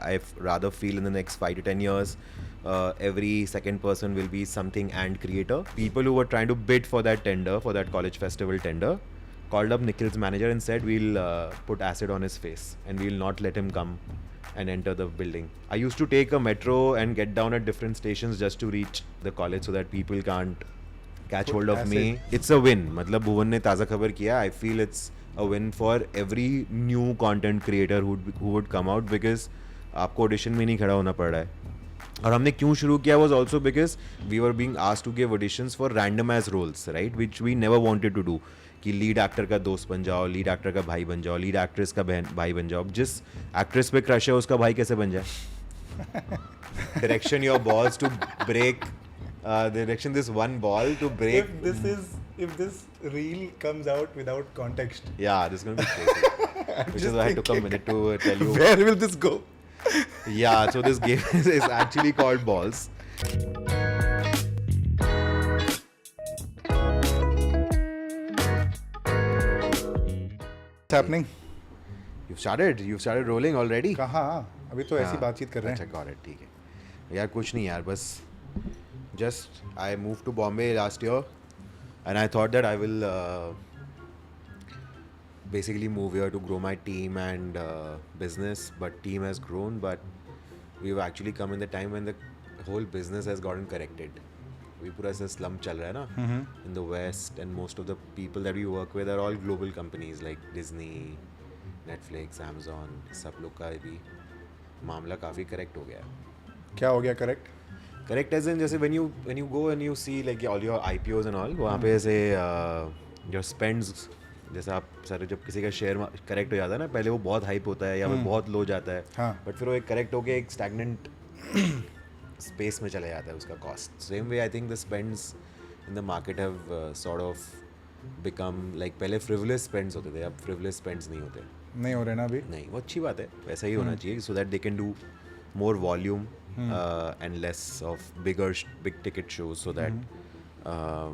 I rather feel in the next 5 to 10 years, every second person will be something and creator. People who were trying to bid for that tender, for that college festival tender, called up Nikhil's manager and said, we'll put acid on his face and we'll not let him come and enter the building. I used to take a metro and get down at different stations just to reach the college so that people can't catch hold of me. It's a win. मतलब भुवन ने ताज़ा खबर किया. I feel it's a win for every new content creator who would come out, because आपको audition में नहीं खड़ा होना पड़ रहा है. और हमने क्यों शुरू किया was also because we were being asked to give auditions for randomized roles, right, which we never wanted to do. कि लीड एक्टर का दोस्त बन जाओ, लीड एक्टर का भाई बन जाओ, लीड एक्ट्रेस का भाई बन जाओ. जिस एक्ट्रेस पे क्रश है उसका भाई कैसे बन जाए? Direction your balls to break, direction this one ball to break. If this reel comes out without context, yeah, this is going to be crazy. Which is why I took a minute to tell you. Where will this go? Yeah, so this game is actually called Balls. What's happening? You've started rolling already? कहाँ? अभी तो ऐसी बातचीत कर रहे हैं. अच्छा, got it, ठीक है. यार कुछ नहीं यार, बस just I moved to Bombay last year and I thought that I will basically move here to grow my team and business, but team has grown, but we've actually come in the time when the whole business has gotten corrected. We पूरा ऐसा slump चल रहा है ना in the West, and most of the people that we work with are all global companies like Disney, Netflix, Amazon. सब लोग का भी मामला काफ़ी correct हो गया है. क्या हो गया correct? Correct as in जैसे when you go and you see like all your IPOs and all, वहाँ पे ऐसे your spends, जैसे आप सर जब किसी का शेयर करेक्ट हो जाता है ना, पहले वो बहुत हाइप होता है या फिर बहुत लो जाता है, बट फिर वो एक करेक्ट होके एक स्टैग्नेंट स्पेस में चले जाता है उसका cost. Same way I think the spends in the market have sort of become like, पहले फ्रिवलेस स्पेंड्स होते थे, अब फ्रिवलेस स्पेंड्स नहीं होते. नहीं हो रहे ना अभी? नहीं, वो अच्छी बात है, वैसा ही होना चाहिए, so that they can do more volume and less of big ticket shows, so that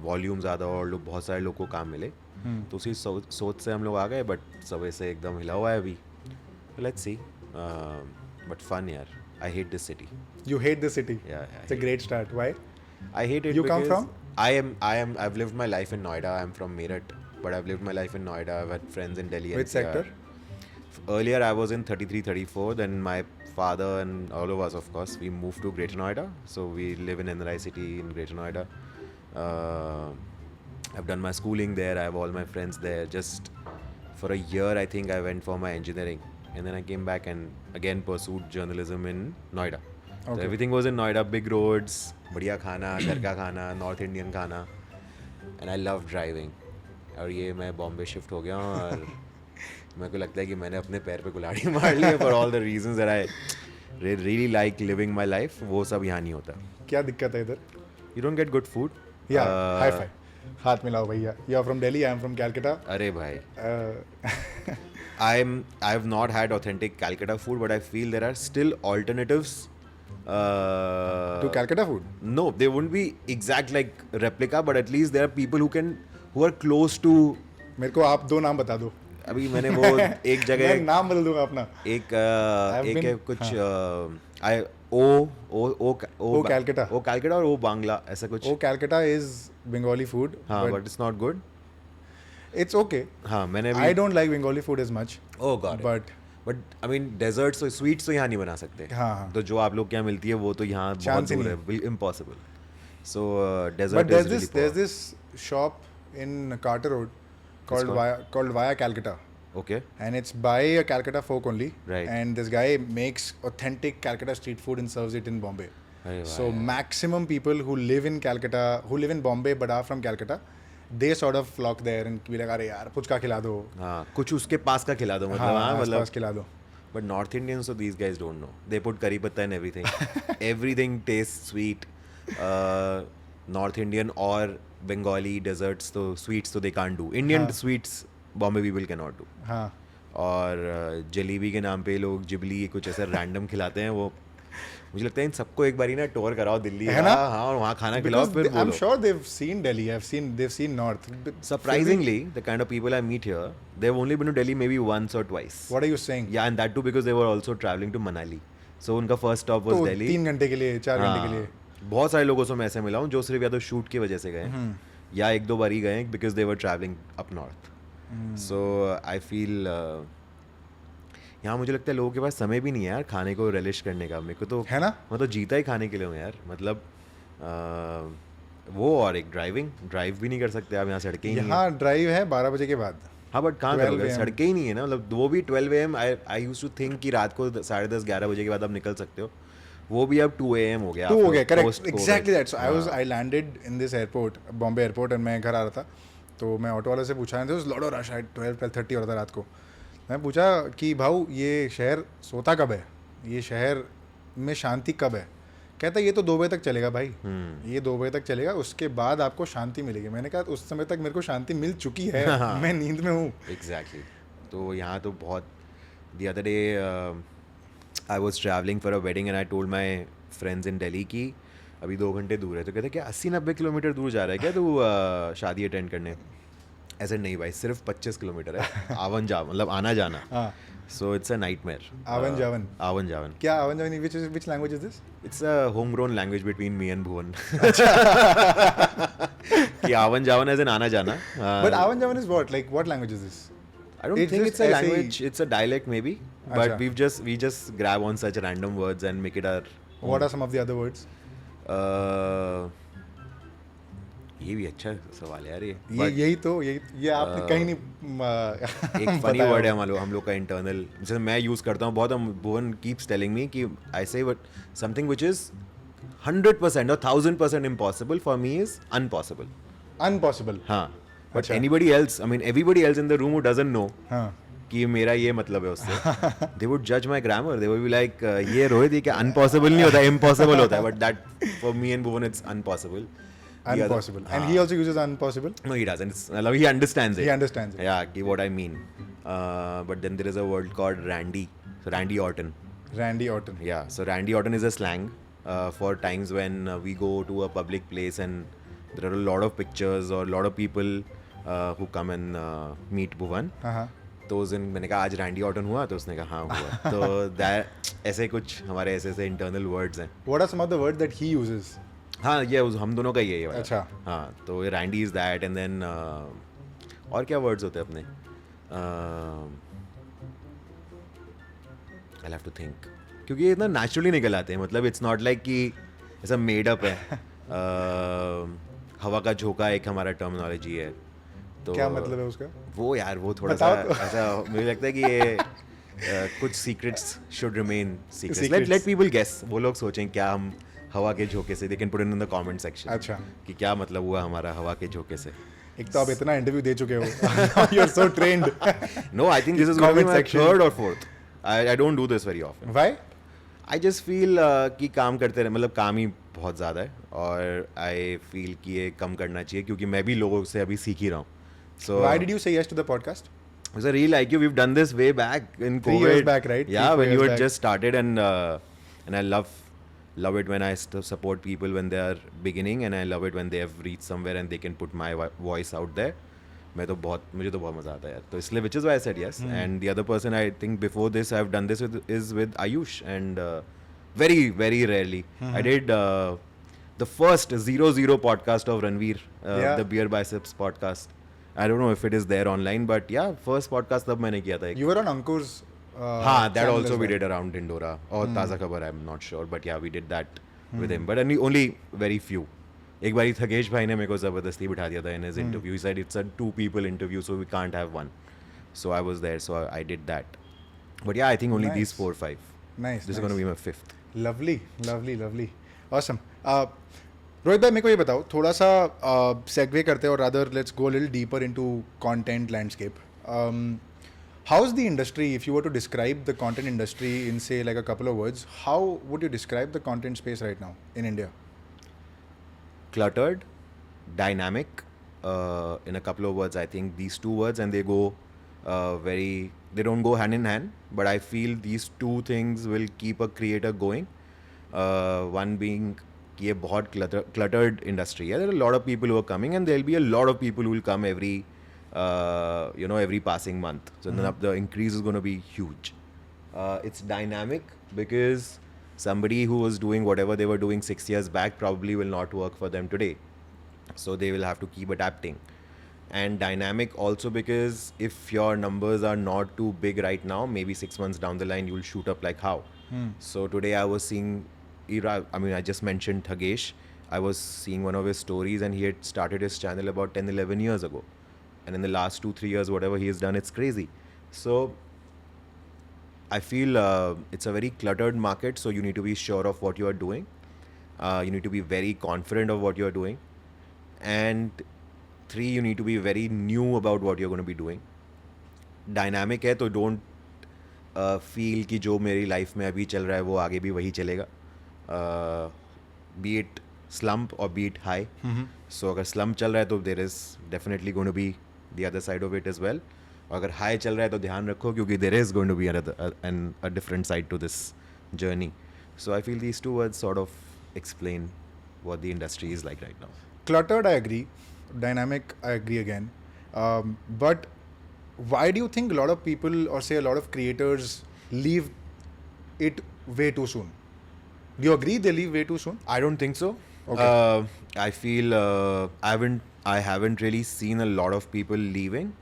volume ज़्यादा और लोग बहुत सारे लोग को काम मिले. तो उसी सोच से हम लोग आ गए, बट सब ऐसे एकदम हिला हुआ है अभी. Let's see, but fun यार. I hate this city. You hate this city? Yeah. It's a great start. Why? I hate it. You come because from? I've lived my life in Noida. I'm from Meerut, but I've lived my life in Noida. I've had friends in Delhi. Which sector? Earlier I was in 33, 34. Then my father and all of us, of course, we moved to Greater Noida. So we live in NRI city in Greater Noida. I've done my schooling there. I have all my friends there. Just for a year, I think I went for my engineering. And then I came back and again pursued journalism in Noida. Okay. So everything was in Noida. Big roads, बढ़िया खाना, घर का खाना, North Indian खाना. And I love driving. और ये मैं Bombay shift हो गया हूँ और मेरे को लगता है कि मैंने अपने पैर पे कुल्हाड़ी मार ली है for all the reasons that I really like living my life. वो सब यहाँ नहीं होता. क्या दिक्कत है इधर? You don't get good food. Yeah, high five. हाथ मिलाओ भैया. You are from Delhi, I am from Calcutta. अरे भाई. I've not had authentic Calcutta food, but I feel there are still alternatives. To Calcutta food? No, they wouldn't be exact like replica, but at least there are people who are close to. मेरे को आप दो नाम बता दो. अभी मैंने वो एक जगह मैं नाम बदल दूंगा अपना. एक है कुछ ओ कैलकटा और ओ बांग्ला ऐसा कुछ. ओ कैलकटा इज बंगाली फूड. हाँ, but it's not good. It's okay. हाँ, मैंने भी. I don't like Bengali food as much. Oh God. But I mean desserts और sweets तो यहाँ नहीं बना सकते. हाँ. तो जो आप लोग क्या मिलती है वो तो यहाँ बहुत दूर है. Impossible. So dessert but is really poor. There's this shop in Carter Road called Via Calcutta. Okay. And it's by a Calcutta folk only. Right. And this guy makes authentic Calcutta street food and serves it in Bombay. So maximum people who live in Calcutta, who live in Bombay but are from Calcutta, they sort of flock there and be like, अरे यार पुचका खिला दो. हाँ, कुछ उसके पास का खिला दो मतलब. हाँ, मतलब पास खिला दो. But North Indians, so these guys don't know. They put curry patta in everything. Everything tastes sweet. North Indian or Bengali desserts, so sweets, so they can't do. Indian sweets, Bombay people cannot do. हाँ. और जलेबी के नाम पे लोग Ghibli कुछ ऐसा random खिलाते हैं. वो मुझे लगता है इन सबको एक बारी ना टूर कराओ दिल्ली है ना. हाँ, और वहाँ खाना खिलाओ फिर बोलो. I'm sure they've seen Delhi. They've seen North. Surprisingly, the kind of people I meet here, they've only been to Delhi maybe once or twice. What are you saying? Yeah, and that too because they were also traveling to Manali. सो उनका first stop was तो दिल्ली. 3 घंटे के लिए 4 घंटे के लिए. बहुत सारे लोगों से मैं ऐसे मिला हूँ जो सिर्फ या तो शूट की वजह से गए या एक दो बार ही गए because they were travelling up north. So I feel यहाँ मुझे लगता है लोगों के पास समय भी नहीं है यार खाने को रिलिश करने का. मेरे को तो है ना, मैं तो जीता ही खाने के लिए हूँ यार. मतलब वो और एक ड्राइव भी नहीं कर सकते आप. यहाँ सड़कें ही नहीं है. यहाँ ड्राइव है 12 बजे के बाद. हाँ बट कहाँ 12 करोगे, AM. सड़कें ही नहीं है ना. मतलब वो भी 12 AM. I use to think कि रात को 10:30-11 बजे के बाद आप निकल सकते हो. वो भी अब 2 AM हो गया. 2 हो गया, correct, post-COVID. Exactly that. So I landed in this airport, Bombay airport, and मैं घर आ रहा था. तो मैं ऑटो वाले से पूछा, लॉट ऑफ रश, 12-12:30 हो रहा था रात को. मैं पूछा कि भाऊ ये शहर सोता कब है, ये शहर में शांति कब है. कहता ये तो 2 बजे तक चलेगा भाई. ये 2 बजे तक चलेगा, उसके बाद आपको शांति मिलेगी. मैंने कहा उस समय तक मेरे को शांति मिल चुकी है. मैं नींद में हूँ. एग्जैक्टली. तो यहाँ तो बहुत. The other day I was travelling for a wedding and I told my friends इन दिल्ली कि अभी 2 घंटे दूर है. तो कहते क्या 80-90 किलोमीटर दूर जा रहा है क्या तू शादी अटेंड करने. ऐसे नहीं भाई, सिर्फ 25 किलोमीटर है. आवन जा मतलब आना जाना. So it's a nightmare. आवन जावन. आवन जावन. क्या आवन जावन, which language is this? It's a homegrown language between me and Bhuvan. कि आवन जावन as in आना जाना. But आवन जावन is what? Like what language is this? I don't think just it's a ऐसे ही- language. It's a dialect maybe. But अच्छा. we just grab on such random words and make it our. What are some of the other words? ये भी अच्छा सवाल है यार ये. ये आपने कहीं नहीं एक फनी वर्ड है हम लोग का इंटरनल, जैसे मैं यूज़ करता हूँ बहुत. भुवन कीप्स टेलिंग मी कि I say something which is 100% or 1000% impossible for me is unpossible. Unpossible. हाँ. But anybody else, I mean everybody else in the room who doesn't know कि मेरा ये मतलब है उससे, they would judge my grammar. They would be like ये रोहित ये क्या unpossible नहीं होता, impossible होता है. But that for me and Bhuvan it's unpossible. Unpossible. And he also uses unpossible? No, he doesn't. He understands it. He understands it. Yeah, what I mean. But then there is a word called Randy. So Randy Orton. Randy Orton. Yeah. So Randy Orton is a slang for times when we go to a public place and there are a lot of pictures or a lot of people who come and meet Bhuvan. तो उस दिन मैंने कहा आज Randy Orton हुआ, तो उसने कहा हाँ हुआ. तो ऐसे कुछ हमारे ऐसे इंटरनल वर्ड्स हैं. What are some of the words that he uses? हाँ ये हम दोनों का ही है ये वाला. अच्छा. हाँ तो Randy is that and then और क्या वर्ड्स होते हैं अपने. आई हैव टू थिंक क्योंकि ये इतना नेचुरली निकल आते हैं. मतलब इट्स नॉट लाइक कि ऐसा मेड अप है. हवा का झोंका एक हमारा टर्मिनोलॉजी है. तो क्या मतलब है उसका? वो यार वो थोड़ा सा ऐसा मुझे लगता है कि ये कुछ secrets should remain secrets. Let people guess. वो लोग सोचें क्या हम हवा के झोंके से. They can put in the comment section. अच्छा. कि क्या मतलब हुआ हमारा हवा के झोंके से. एक तो आप इतना इंटरव्यू दे चुके हो. You are so trained. No I think this is going to be my third और fourth. I don't do this very often. Why? I just feel कि काम करते रहे. मतलब काम ही बहुत ज़्यादा है और आई फील कि ये कम करना चाहिए क्योंकि मैं भी लोगों से अभी सीख ही रहा हूँ. So why did you say yes to the podcast? Because I really like you. We've done this way back in COVID. 3 years back, right? Yeah, when you had just started, and I love it when I support people when they are beginning, and I love it when they have reached somewhere and they can put my voice out there. मुझे तो बहुत मज़ा आता है यार. तो इसलिए which is why I said yes. And the other person I think before this I've done this is with Ayush, and very very rarely I did the first 00 podcast of Ranveer, the Beer Biceps podcast. I don't know if it is there online, but yeah, first podcast तब मैंने किया था. You were on Ankur's. हाँ, that also we did around Dindora or Taaza Khabar. I'm not sure, but yeah, we did that with him. But only very few. एक बारी थकेश भाई ने मेरे को ज़बरदस्ती बिठा दिया था in his interview. He said it's a 2 people interview, so we can't have one. So I was there, so I did that. But yeah, I think only these 4 or 5. Nice. This is going to be my 5th. Lovely. Awesome. Rohit भाई मेरे को ये बताओ, थोड़ा सा segue करते हैं और rather let's go little deeper into content landscape. How is the industry, if you were to describe the content industry in say like a couple of words, how would you describe the content space right now in India? Cluttered, dynamic, in a couple of words. I think these 2 words, and they go they don't go hand in hand, but I feel these 2 things will keep a creator going. One being कि ये बहुत cluttered industry है. There are a lot of people who are coming, and there will be a lot of people who will come every passing month. So then the increase is going to be huge. It's dynamic because somebody who was doing whatever they were doing 6 years back probably will not work for them today. So they will have to keep adapting. And dynamic also because if your numbers are not too big right now, maybe 6 months down the line you'll shoot up like how. So today I was seeing I just mentioned Thagesh. I was seeing one of his stories and he had started his channel about 10-11 years ago, and in the last 2-3 years whatever he has done, it's crazy. So I feel it's a very cluttered market, so you need to be sure of what you are doing. You need to be very confident of what you are doing. And 3, you need to be very new about what you're going to be doing. Dynamic है तो don't feel कि जो मेरी life में अभी चल रहा है वो आगे भी वही चलेगा. Be it slump or be it high. So अगर slump चल रहा है तो there is definitely going to be the other side of it as well. अगर high चल रहा है तो ध्यान रखो क्योंकि there is going to be a different side to this journey. So I feel these two words sort of explain what the industry is like right now. Cluttered, I agree. Dynamic, I agree again. But why do you think a lot of people, or say a lot of creators, leave it way too soon? Do you agree they leave way too soon? I don't think so. Okay. I feel I haven't really seen a lot of people leaving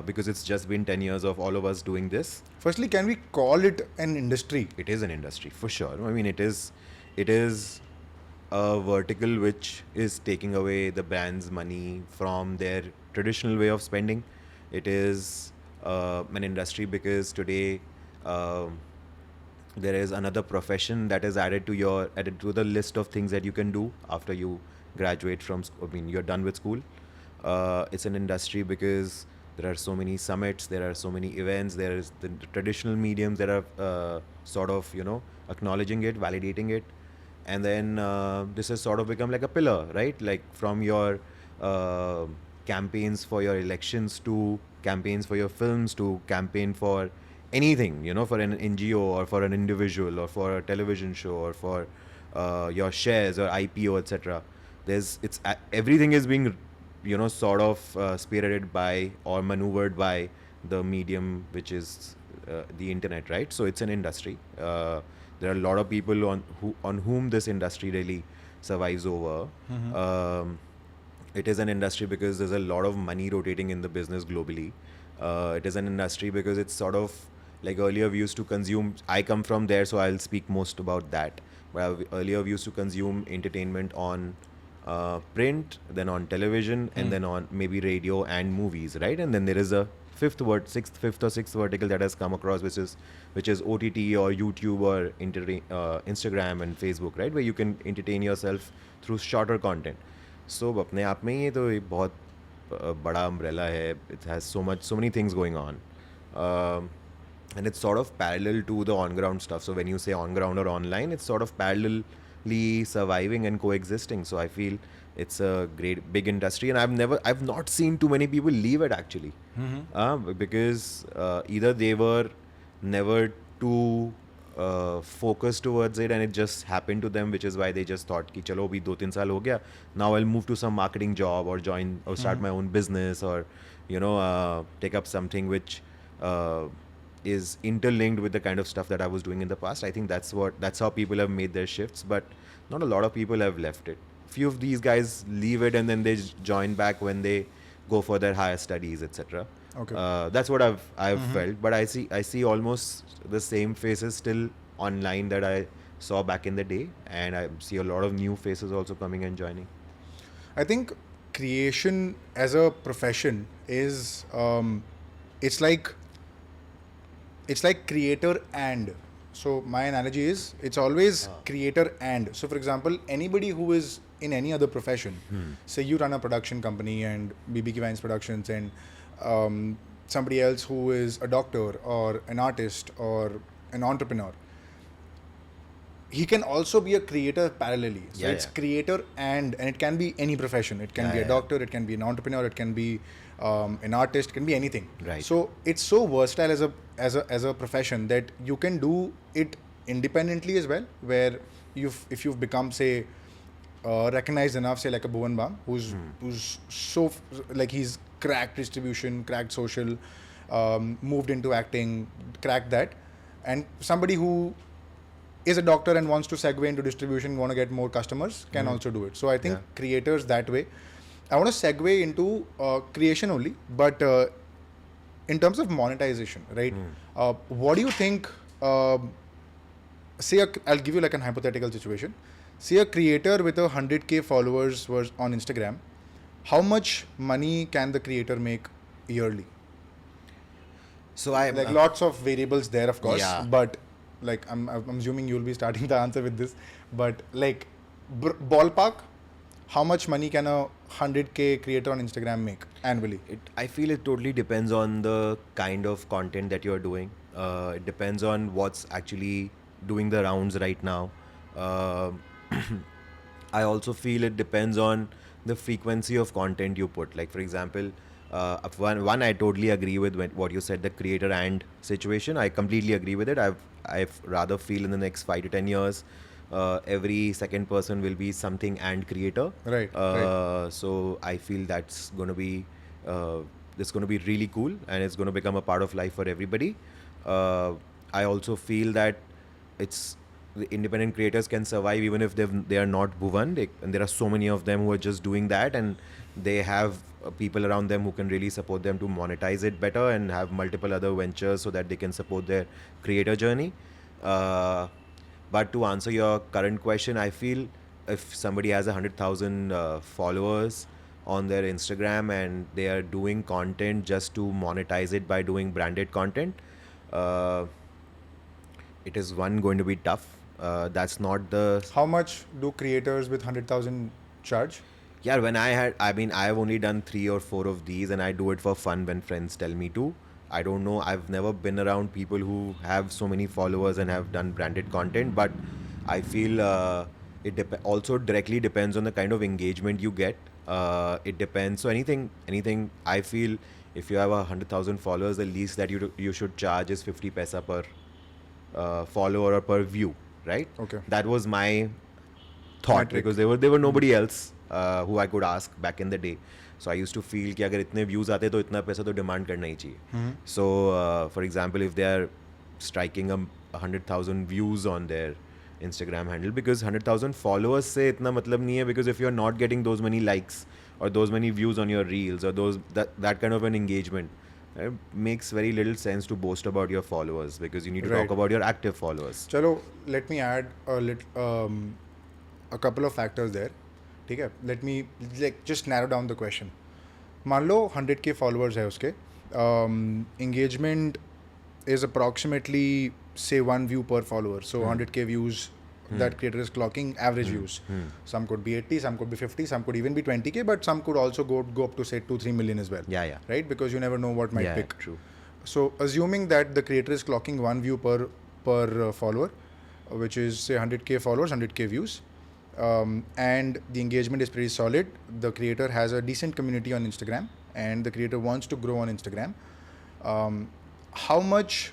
because it's just been 10 years of all of us doing this. Firstly, can we call it an industry? It is an industry for sure. I mean, it is a vertical which is taking away the brand's money from their traditional way of spending. It is an industry because today there is another profession that is added to the list of things that you can do after you graduate from school. I mean, you're done with school. It's an industry because there are so many summits, there are so many events, there is the traditional mediums that are sort of, acknowledging it, validating it. And then this has sort of become like a pillar, right? Like from your campaigns for your elections to campaigns for your films to campaign for anything, for an NGO or for an individual or for a television show or for your shares or IPO, etc. Everything is being, sort of spearheaded by or maneuvered by the medium, which is the internet, right? So it's an industry. There are a lot of people on whom this industry really survives over. It is an industry because there's a lot of money rotating in the business globally. It is an industry because it's sort of like earlier we used to consume. I come from there, so I'll speak most about that. But earlier we used to consume entertainment on print, then on television, and then on maybe radio and movies, right? And then there is a fifth or sixth vertical that has come across, which is OTT or YouTube or Instagram and Facebook, right? Where you can entertain yourself through shorter content. So अपने आप में ये तो एक बहुत बड़ा umbrella है. It has so many things going on. And it's sort of parallel to the on-ground stuff. So when you say on-ground or online, it's sort of parallelly surviving and coexisting. So I feel it's a great big industry, and I've not seen too many people leave it actually, because either they were never too focused towards it, and it just happened to them, which is why they just thought कि चलो अभी 2-3 साल हो गया, now I'll move to some marketing job or join or start my own business or take up something which is interlinked with the kind of stuff that I was doing in the past. I think that's how people have made their shifts, but not a lot of people have left it. Few of these guys leave it and then they join back when they go for their higher studies, etc. Okay. That's what I've felt, but I see almost the same faces still online that I saw back in the day, and I see a lot of new faces also coming and joining. I think creation as a profession is it's like creator and. So my analogy is it's always creator and. So for example, anybody who is in any other profession, say you run a production company and BBKV Productions, and somebody else who is a doctor or an artist or an entrepreneur, he can also be a creator parallelly. So it's creator and it can be any profession. It can be a doctor, it can be an entrepreneur, it can be an artist, it can be anything. Right. So it's so versatile as a profession that you can do it independently as well, where if you've become, say, recognized enough, say like a Bhuvan Bam, who's so like he's cracked distribution, cracked social, moved into acting, cracked that, and somebody who is a doctor and wants to segue into distribution, want to get more customers, can also do it. So I think creators that way. I want to segue into creation only, but in terms of monetization, right? What do you think? I'll give you like an hypothetical situation. Say a creator with 100K followers was on Instagram. How much money can the creator make yearly? So I like lots of variables there, of course. Yeah. But like I'm assuming you'll be starting the answer with this. But like ballpark, how much money can a 100K creator on Instagram make annually? I feel it totally depends on the kind of content that you're doing. It depends on what's actually doing the rounds right now. I also feel it depends on the frequency of content you put. Like, for example, one I totally agree with what you said, the creator and situation. I completely agree with it. I've rather feel in the next 5 to 10 years, every second person will be something and creator. Right. So I feel that's going to be really cool, and it's going to become a part of life for everybody. I also feel that the independent creators can survive even if they are not Bhuvan, and there are so many of them who are just doing that, and they have people around them who can really support them to monetize it better and have multiple other ventures so that they can support their creator journey. But to answer your current question, I feel if somebody has 100,000 followers on their Instagram and they are doing content just to monetize it by doing branded content, it is going to be tough. That's not the... How much do creators with 100,000 charge? Yeah, I have only done 3 or 4 of these, and I do it for fun when friends tell me to. I don't know. I've never been around people who have so many followers and have done branded content, but I feel it also directly depends on the kind of engagement you get. It depends. So anything. I feel if you have 100,000 followers, the least that you should charge is 50 paisa per follower or per view, right? Okay. That was my thought Metric. because there were nobody else who I could ask back in the day. So I used to feel कि अगर इतने views आते तो इतना पैसा तो demand करना ही चाहिए. So for example, if they are striking 100,000 views on their Instagram handle, because 100,000 followers से इतना मतलब नहीं है, because if you're not getting those many likes or those many views on your reels or that kind of an engagement, it makes very little sense to boast about your followers, because you need to talk about your active followers. Chalo, let me add a couple of factors there. ठीक है, let me just narrow down the question. मान लो 100K followers है उसके, engagement is approximately say 1 view per follower. So 100K views that creator is clocking average views. Some could be 80, some could be 50, some could even be 20K, but some could also go up to say 2-3 million as well. Yeah. Right, because you never know what might pick. True. So assuming that the creator is clocking 1 view per follower, which is say 100K followers, 100K views, and the engagement is pretty solid. The creator has a decent community on Instagram, and the creator wants to grow on Instagram. How much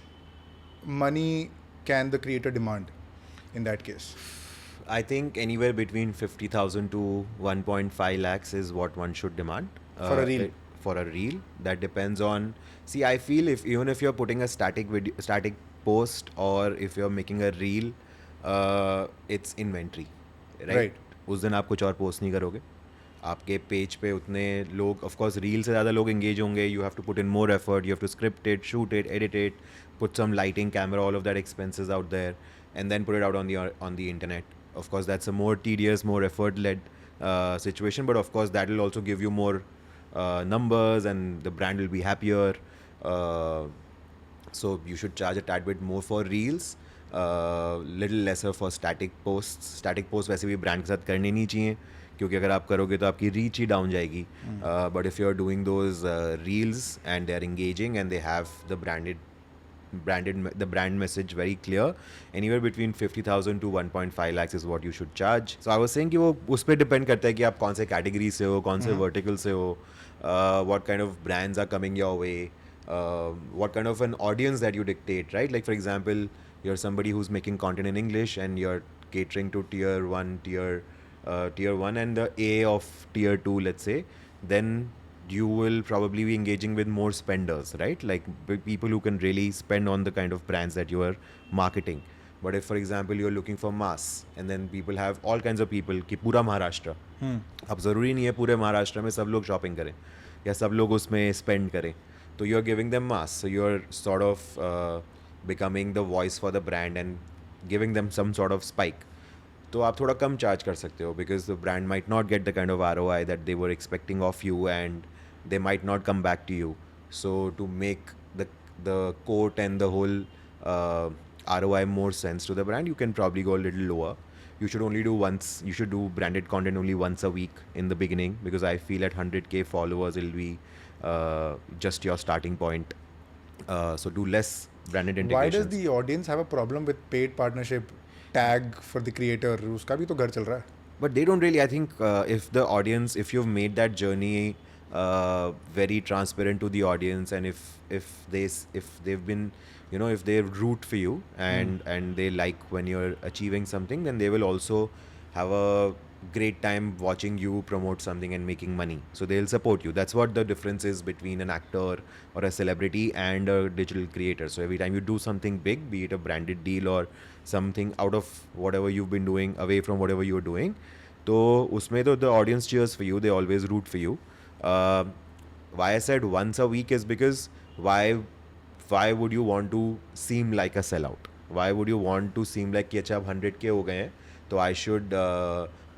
money can the creator demand in that case? I think anywhere between 50,000 to 1.5 lakhs is what one should demand. For a reel? For a reel. That depends on... See, I feel even if you're putting a static post, or if you're making a reel, it's inventory. Right? उस दिन आप कुछ और post नहीं करोगे. आपके page पे उतने लोग, ऑफ कोर्स रील से ज़्यादा लोग एंगेज होंगे. You have to put in more effort, you have to script it, shoot it, edit it, put some lighting, camera, all of that expenses out there, and then put it out on the internet. Of course, that's a more tedious, more effort-led situation, but of course that will also give you more numbers, and the brand will be happier. So you should charge a tad bit more for reels, little lesser for static posts. Static posts वैसे भी brand के साथ करने नहीं चाहिए, क्योंकि अगर आप करोगे तो आपकी reach ही down जाएगी. But if you're doing those reels and they're engaging and they have the brand message very clear, anywhere between 50,000 to 1.5 lakhs is what you should charge. So I was saying कि वो उस पर depend करता है कि आप कौन से category से हो, कौन से vertical से हो, what kind of brands are coming your way, what kind of an audience that you dictate, right? Like for example, you're somebody who's making content in English and you're catering to tier 1 and the A of tier 2, let's say, then you will probably be engaging with more spenders, right? Like people who can really spend on the kind of brands that you are marketing. But if, for example, you're looking for mass, and then people have all kinds of people कि पूरा महाराष्ट्र, अब ज़रूरी नहीं है पूरे महाराष्ट्र में सब लोग शॉपिंग करें या सब लोग उसमें स्पेंड करें, तो you are giving them mass, so you are sort of becoming the voice for the brand and giving them some sort of spike. तो आप थोड़ा कम चार्ज कर सकते हो because the brand might not get the kind of ROI that they were expecting of you and they might not come back to you. So to make the quote and the whole ROI more sense to the brand, you can probably go a little lower. You should do branded content only once a week in the beginning, because I feel at 100k followers it'll be just your starting point. So do less branded integrations. Why does the audience have a problem with paid partnership tag for the creator? उसका भी तो घर चल रहा है. But they don't really. I think if you've made that journey very transparent to the audience, and if they've been, if they root for you and they like when you're achieving something, then they will also have a great time watching you promote something and making money. So they'll support you. That's what the difference is between an actor or a celebrity and a digital creator. So every time you do something big, be it a branded deal or something out of whatever you've been doing, away from whatever you're doing, तो उसमें तो the audience cheers for you, they always root for you. Why I said once a week is because why would you want to seem like a sellout? Why would you want to seem like कि अच्छा अब 100k हो गए हैं तो I should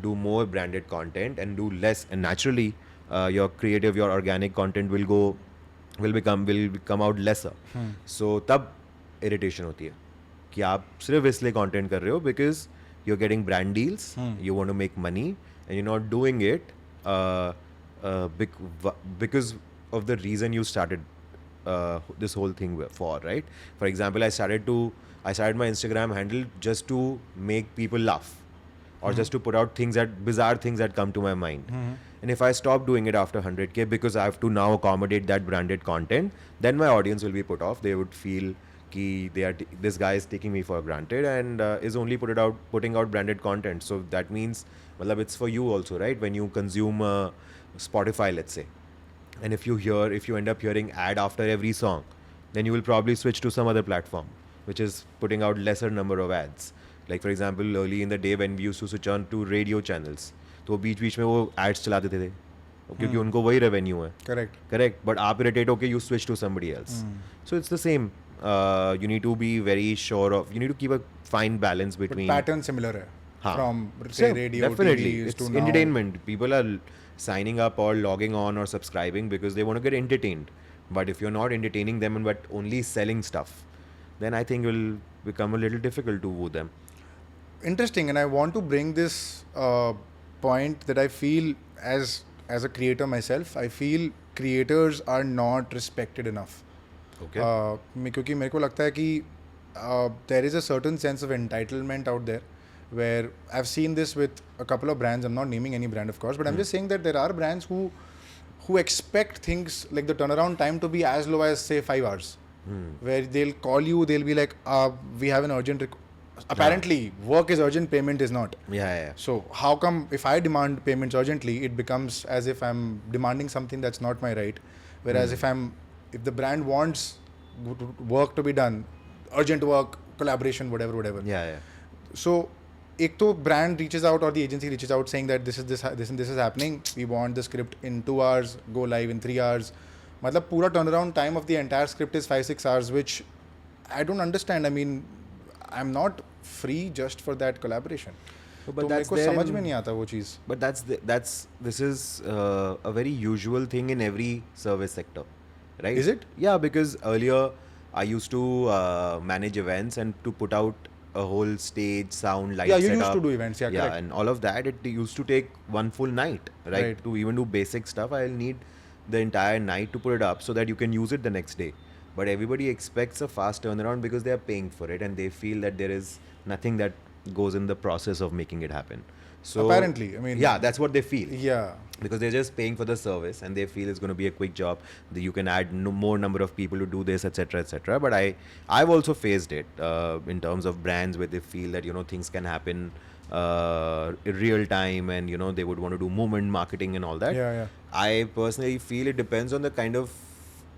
do more branded content and do less, and naturally your organic content will come out lesser. So तब irritation होती है कि आप सिर्फ इसलिए content कर रहे हो because you're getting brand deals, you want to make money, and you're not doing it because of the reason you started this whole thing for, right? For example, I started my Instagram handle just to make people laugh, or just to put out bizarre things that come to my mind. And if I stop doing it after 100k because I have to now accommodate that branded content, then my audience will be put off. They would feel कि this guy is taking me for granted and is only putting out branded content. So that means मतलब it's for you also, right? When you consume Spotify, let's say, and if you end up hearing ad after every song, then you will probably switch to some other platform which is putting out lesser number of ads. Like for example, early in the day when we used to switch on to radio channels, तो बीच में वो ads चला देते थे क्योंकि उनको वही revenue है. Correct. But आप irritate होके you switch to somebody else. So it's the same. You need to be very sure of. You need to keep a fine balance between. But pattern similar है. From say radio, definitely. TV It's to entertainment. People are signing up or logging on or subscribing because they want to get entertained. But if you're not entertaining them but only selling stuff, then I think it will become a little difficult to woo them. Interesting, and I want to bring this point that I feel as a creator myself, I feel creators are not respected enough. Okay. क्योंकि मेरे को लगता है कि there is a certain sense of entitlement out there where I've seen this with a couple of brands. I'm not naming any brand, of course, but I'm just saying that there are brands who expect things like the turnaround time to be as low as say 5 hours, where they'll call you, they'll be like, we have an urgent apparently work is urgent, payment is not. Yeah. So how come if I demand payments urgently, it becomes as if I'm demanding something that's not my right, whereas if the brand wants work to be done, urgent work, collaboration, whatever. Yeah. So एक तो brand reaches out or the agency reaches out saying that this is happening, we want the script in 2 hours, go live in 3 hours. मतलब पूरा turnaround time of the entire script is 5-6 hours, which I don't understand. I mean, I'm not free just for that collaboration. But तो मेरे को समझ में नहीं आता वो चीज़. But this is a very usual thing in every service sector, right? Is it? Yeah, because earlier I used to manage events and to put out a whole stage, sound, light setup. Yeah, you used to do events. Yeah, correct. And all of that, it used to take one full night, right? To even do basic stuff, I'll need the entire night to put it up so that you can use it the next day. But everybody expects a fast turnaround because they are paying for it and they feel that there is nothing that goes in the process of making it happen. So apparently, I mean, yeah, that's what they feel. Yeah, because they're just paying for the service and they feel it's going to be a quick job. That you can add more number of people to do this, etc. But I've also faced it in terms of brands where they feel that things can happen in real time and they would want to do movement marketing and all that. Yeah. I personally feel it depends on the kind of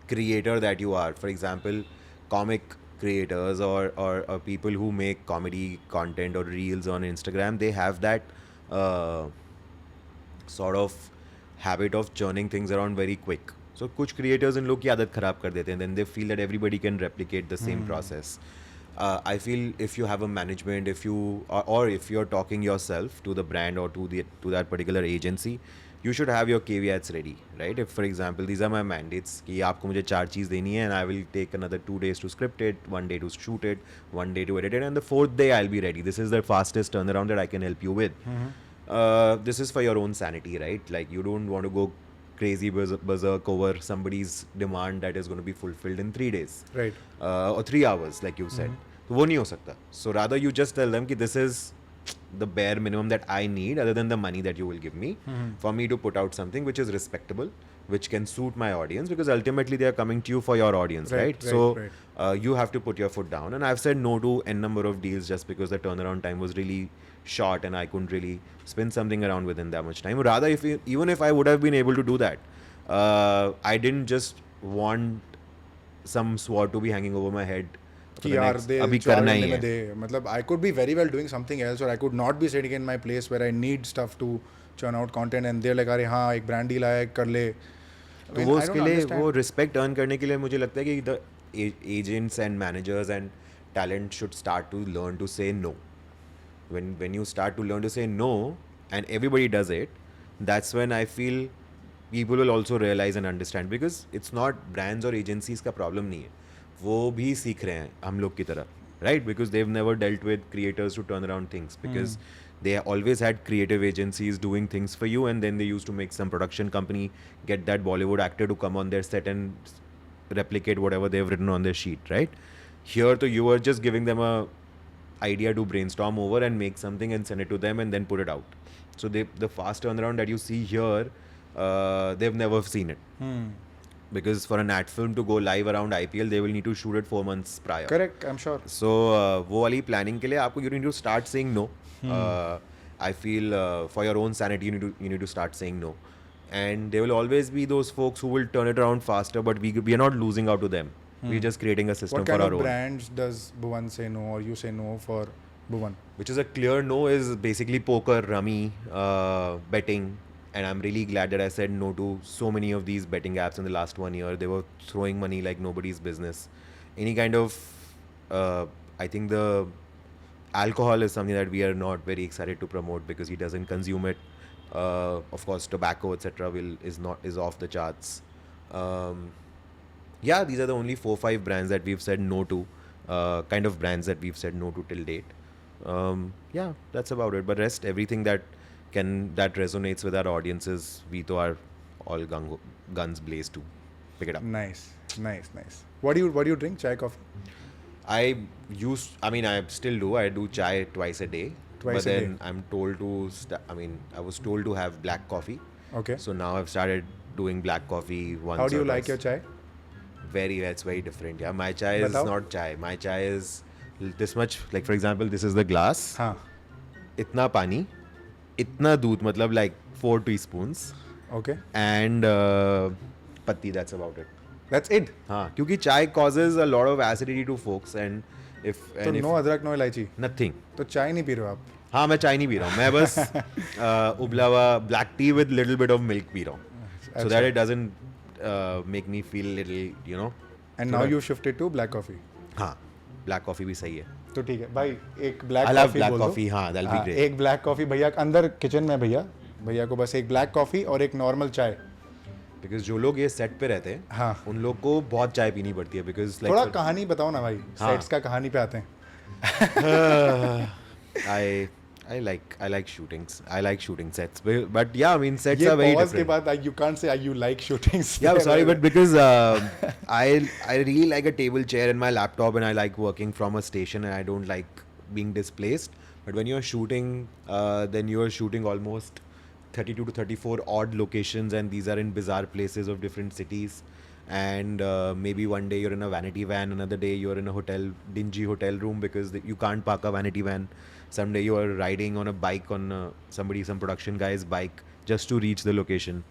creator that you are. For example, comic creators or people who make comedy content or reels on Instagram, they have that uh, sort of habit of churning things around very quick. So कुछ creators इन लोग की आदत खराब कर देते हैं, then they feel that everybody can replicate the same process. I feel if you have a management, if you or if you're talking yourself to the brand or to that particular agency, you should have your caveats ready, right? If for example these are my mandates कि आपको मुझे 4 चीज़ देनी है and I will take another 2 days to script it, 1 day to shoot it, 1 day to edit it, and the 4th day I'll be ready. This is the fastest turnaround that I can help you with. This is for your own sanity, right? Like you don't want to go crazy berserk over somebody's demand that is going to be fulfilled in 3 days, Right. or 3 hours, like you said. तो वो नहीं हो सकता. So rather you just tell them कि this is the bare minimum that I need, other than the money that you will give me, for me to put out something which is respectable, which can suit my audience, because ultimately they are coming to you for your audience, right? So you have to put your foot down. And I've said no to n number of deals just because the turnaround time was really short and I couldn't really spin something around within that much time. Rather, even if I would have been able to do that, I didn't just want some sword to be hanging over my head. कि यार दे अभी करना ही है. मतलब I could be very well doing something else, or I could not be sitting in my place where I need stuff to churn out content, and they're like अरे हाँ एक brand deal आया कर ले. तो वो उसके लिए वो रिस्पेक्ट अर्न करने के लिए मुझे लगता है कि the agents and managers and talent should start to learn to say no. when you start to learn to say no and everybody does it, that's when I feel people will also realize and understand, because it's not brands or agencies का problem नहीं है, वो भी सीख रहे हैं हम लोग की तरह, right? Because they've never dealt with creators to turn around things, because they always had creative agencies doing things for you, and then they used to make some production company get that Bollywood actor to come on their set and replicate whatever they've written on their sheet, right? Here to you are just giving them a idea to brainstorm over and make something and send it to them and then put it out. So the fast turnaround that you see here, they've never seen it. Because for an ad film to go live around IPL, they will need to shoot it 4 months prior. Correct, I'm sure. So वो वाली planning के लिए आपको you need to start saying no. I feel for your own sanity you need to start saying no. And there will always be those folks who will turn it around faster, but we are not losing out to them. We're just creating a system for our own. What kind of brands does Bhuvan say no, or you say no for Bhuvan? Which is a clear no is basically poker, rummy, betting. And I'm really glad that I said no to so many of these betting apps in the last 1 year. They were throwing money like nobody's business. Any kind of, I think the alcohol is something that we are not very excited to promote because he doesn't consume it. Of course, tobacco, etc. is off the charts. Yeah, these are the only 4-5 brands that we've said no to, kind of brands that we've said no to till date. Yeah, that's about it. But rest, everything that resonates with our audiences, we to are all guns blazed to pick it up. Nice. What do you drink? Chai, coffee? I still do. I do chai twice a day. But then I'm told to, I was told to have black coffee. Okay. So now I've started doing black coffee once. How do you or like twice. your chai? It's very different. Yeah, my chai is Batao? not chai. My chai is this much. Like for example, this is the glass. हाँ. इतना पानी, इतना दूध, मतलब like 4 teaspoons. Okay. And patti. That's about it. That's it. हाँ, क्योंकि chai causes a lot of acidity to folks, and if no अदरक, no इलायची. Nothing. तो चाय नहीं पी रहे हो आप? हाँ, मैं चाय नहीं पी रहा हूँ. मैं बस उबला हुआ black tea with little bit of milk P रहा हूँ, so that it doesn't make me feel little, And now you shifted to black coffee. हाँ, black coffee भी सही है. तो ठीक है भाई, एक black I love coffee black बोल दो. coffee. हाँ, that'll be great. एक black coffee भैया अंदर किचन में, भैया को बस एक black coffee और एक normal चाय. Because जो लोग ये सेट पे रहते हैं, हाँ, उन लोग को बहुत चाय पीनी पड़ती है. Because like थोड़ा कहानी बताओ ना भाई. हाँ. सेट्स का कहानी पे आते हैं. I like shootings. I like shooting sets. But yeah, I mean sets ये are very pause different. के बाद you can't say you like shootings. Yeah, I'm sorry, but because I really like a table chair and my laptop, and I like working from a station, and I don't like being displaced. But when you're shooting, then you're shooting almost 32 to 34 odd locations, and these are in bizarre places of different cities. And maybe one day you're in a vanity van, another day you're in a dingy hotel room because you can't park a vanity van. Someday you're riding on a bike on some production guy's bike just to reach the location.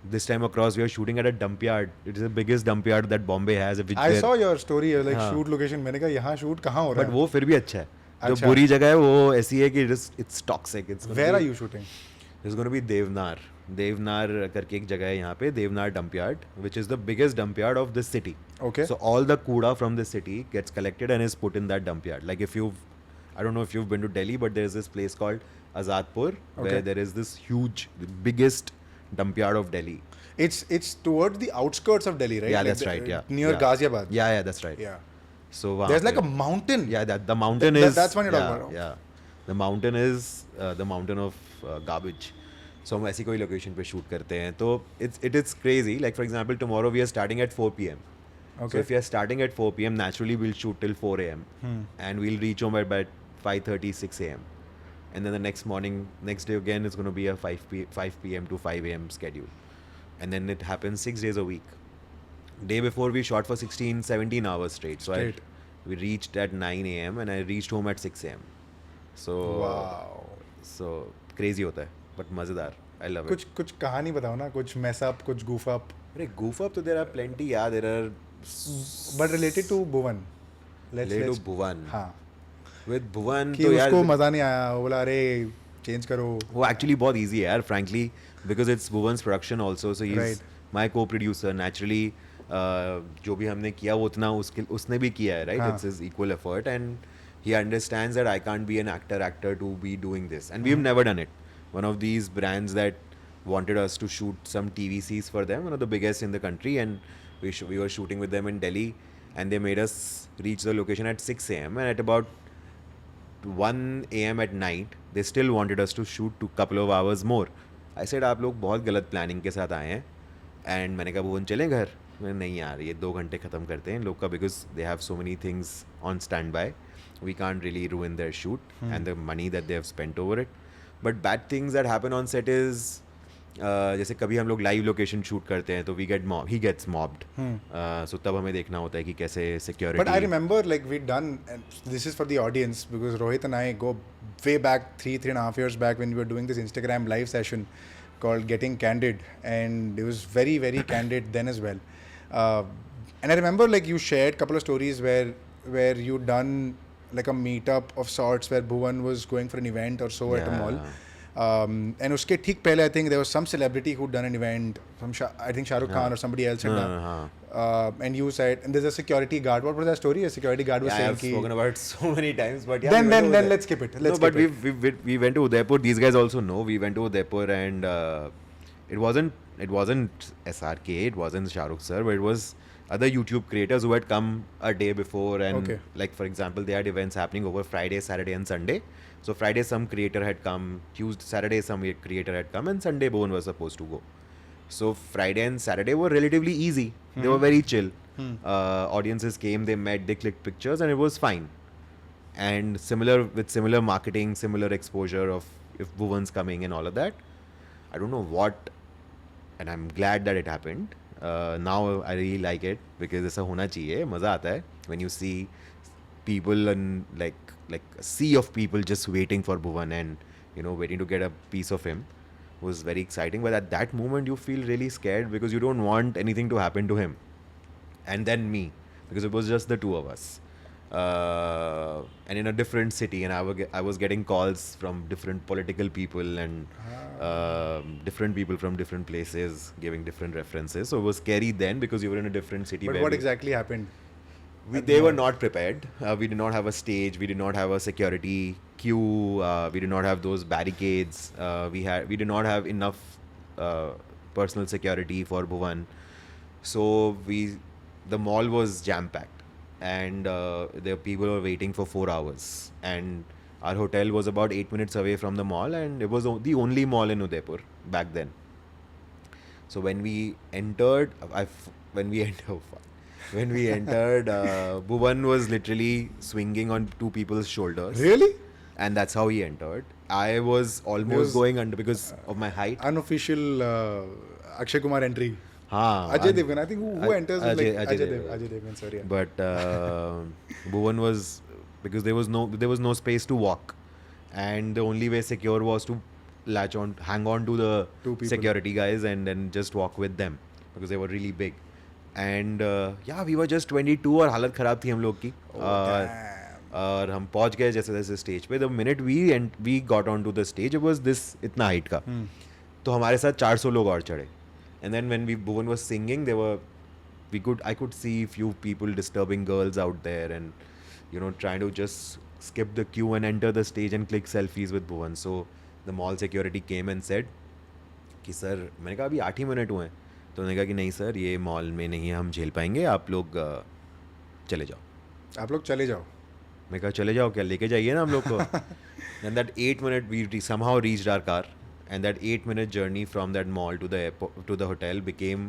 This time across, we are shooting at a dump yard. It is the biggest dump yard that Bombay has. Which I saw your story, like हाँ. shoot location. मैंने कहा यहाँ shoot कहाँ हो रहा But है? वो फिर भी अच्छा है. जो अच्छा. बुरी जगह है वो ऐसी है कि it's toxic. Where are you shooting? It's going to be Devnar. Devnar करके एक जगह है यहाँ पे, Devnar dump yard, which is the biggest dump yard of this city. Okay. So all the kooda from this city gets collected and is put in that dump yard. Like I don't know if you've been to Delhi, but there's this place called Azadpur, where there is this huge, the biggest dump yard of Delhi. It's towards the outskirts of Delhi, right? Yeah, like that's right. Yeah. Near Ghaziabad. Yeah, that's right. Yeah. So There's like a mountain. Yeah, the mountain is. That's what you're talking about. Yeah, the mountain is the mountain of garbage. So हम ऐसी कोई location पे shoot करते हैं. तो it is crazy. Like for example, tomorrow we are starting at 4 p.m. Okay. So if we are starting at 4 p.m., naturally we'll shoot till 4 a.m. And we'll reach home at 5:30, 6 a.m. And then the next day again, it's going to be a 5 p.m. to 5 a.m. schedule. And then it happens 6 days a week. Day before we shot for 16, 17 hours straight. So we reached at 9 a.m. and I reached home at 6 a.m. So wow. So crazy होता है, but मजेदार. I love it. कुछ कहानी बताओ ना, कुछ mess up, कुछ goof up. अरे goof up तो there are plenty. Yeah, there are. But related to Bhuvan. Related to Bhuvan. हाँ. With Bhuvan कि तो यार उसको मजा नहीं आया, वो बोला अरे change करो. वो actually बहुत easy है यार, frankly, because it's Bhuvan's production also, so he's my co-producer. Naturally, जो भी हमने किया वो उतना उसने भी किया है, right? हाँ. It's his equal effort and he understands that I can't be an actor to be doing this, and we've never done it. One of these brands that wanted us to shoot some TVCs for them, one of the biggest in the country, and we were shooting with them in Delhi, and they made us reach the location at 6 a.m. and at about 1 a.m. at night, they still wanted us to shoot a couple of hours more. I said, आप लोग बहुत गलत planning के साथ आए हैं, and मैंने कहा भुवन चलें घर. मैंने नहीं यार, ये 2 घंटे ख़त्म करते हैं लोग का, because they have so many things on standby. We can't really ruin their shoot and the money that they have spent over it. But bad things that happen on set is जैसे कभी हम लोग live location shoot करते हैं तो he gets mobbed. So तब हमें देखना होता है कि कैसे security. But I remember like we'd done, and this is for the audience because Rohit and I go way back 3.5 years back when we were doing this Instagram live session called Getting Candid, and it was very, very candid then as well. And I remember like you shared a couple of stories where you done like a meetup of sorts where Bhuvan was going for an event or so at a mall. And uske theek pehle I think there was some celebrity who'd done an event, I think Shahrukh Khan or somebody else had done. And you said, and there's a security guard. What was that story? A security guard was saying I've spoken about it so many times, but yeah. Then let's skip it. We went to Udaipur. These guys also know. We went to Udaipur and it wasn't SRK, it wasn't Shahrukh sir, but it was other YouTube creators who had come a day before, and like for example, they had events happening over Friday, Saturday, and Sunday. So Friday some creator had come, Saturday some creator had come, and Sunday Bhuvan was supposed to go. So Friday and Saturday were relatively easy. They were very chill. Audiences came, they met, they clicked pictures, and it was fine. And similar marketing, similar exposure of if Bhuvan's coming and all of that. I don't know what, and I'm glad that it happened. Now I really like it because ऐसा होना चाहिए, मज़ा आता है when you see people and like a sea of people just waiting for Bhuvan and waiting to get a piece of him was very exciting. But at that moment you feel really scared because you don't want anything to happen to him and then me, because it was just the two of us. And in a different city, and I was getting calls from different political people and different people from different places giving different references. So it was scary then because you were in a different city. But what exactly happened? They were not prepared. We did not have a stage. We did not have a security queue. We did not have those barricades. We did not have enough personal security for Bhuvan. So the mall was jam packed. And the people were waiting for 4 hours, and our hotel was about 8 minutes away from the mall, and it was the only mall in Udaipur back then. So when we entered, Bhuvan was literally swinging on two people's shoulders. Really? And that's how he entered. I was almost going under because of my height. Unofficial Akshay Kumar entry. Ajay Devgan. I think who enters is like Ajay Devgan. Sorry. But Bhuvan was, because there was no space to walk, and the only way secure was to hang on to the Two people. security guys and then just walk with them because they were really big. And yeah, we were just 22 और हालत ख़राब थी हम लोग की. और हम पहुंच गए जैसे जैसे स्टेज पे. The minute we got on to the stage it was this इतना हाइट का. तो हमारे साथ 400 लोग और चढ़े. And then when Bhuvan was singing, I could see few people disturbing girls out there and trying to just skip the queue and enter the stage and click selfies with Bhuvan. So the mall security came and said कि sir, मैंने कहा अभी 8 ही minute हुए हैं. तो उन्होंने कहा कि नहीं सर, ये मॉल में नहीं हम झेल पाएंगे, आप लोग चले जाओ. आप लोग चले जाओ. मैं कहा चले जाओ क्या, लेके जाइए ना हम लोग को. And that 8 minute we somehow reached our car, and that 8-minute journey from that mall to the airport, to the hotel became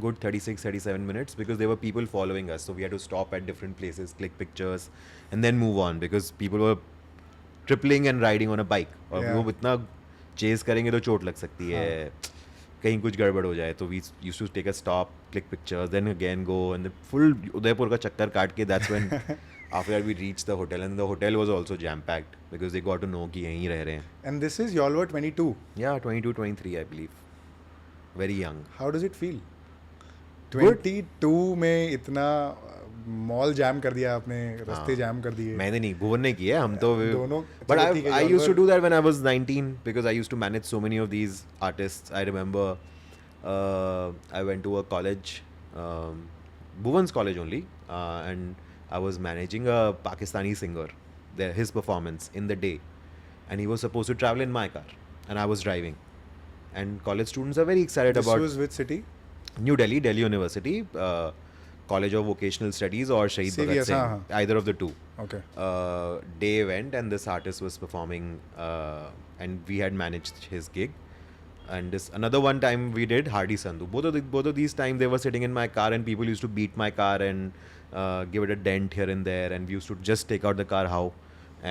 good 36-37 minutes because there were people following us, so we had to stop at different places, click pictures and then move on because people were tripling and riding on a bike. और वो इतना chase करेंगे तो चोट लग सकती है, कहीं कुछ गड़बड़ हो जाए. तो we used to take a stop, click pictures, then again go and full Udaipur का चक्कर काट के that's when after that we reached the hotel, and the hotel was also jam packed because they got to know कि यहीं रह रहे हैं. And this is y'all were 22. Yeah, 22, 23 I believe. Very young. How does it feel? 22 में इतना mall jam कर दिया आपने, रास्ते जैम कर दिए. मैंने नहीं, भुवन ने किया, हम तो दोनों. But I used to do that when I was 19 because I used to manage so many of these artists. I remember I went to a college, Bhuvan's college only, and I was managing a Pakistani singer, his performance in the day, and he was supposed to travel in my car, and I was driving. And college students are very excited about. This was which city? New Delhi, Delhi University, College of Vocational Studies or Shahid Bhagat Singh, either of the two. Okay. Day event, and this artist was performing, and we had managed his gig. And this another one time we did Hardy Sandhu. Both of these times they were sitting in my car, and people used to beat my car and give it a dent here and there, and we used to just take out the car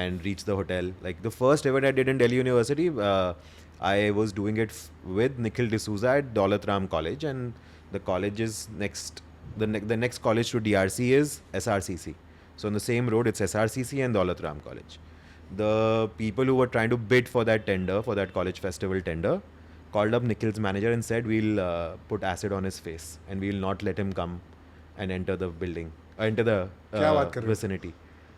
and reach the hotel. Like the first event I did in Delhi University, I was doing it with Nikhil D'Souza at Daulat Ram College, and the college is the next college to DRC is SRCC. So on the same road it's SRCC and Daulat Ram College. The people who were trying to bid for that tender, for that college festival tender, called up Nikhil's manager and said we'll put acid on his face and we'll not let him come and enter the building, enter the vicinity.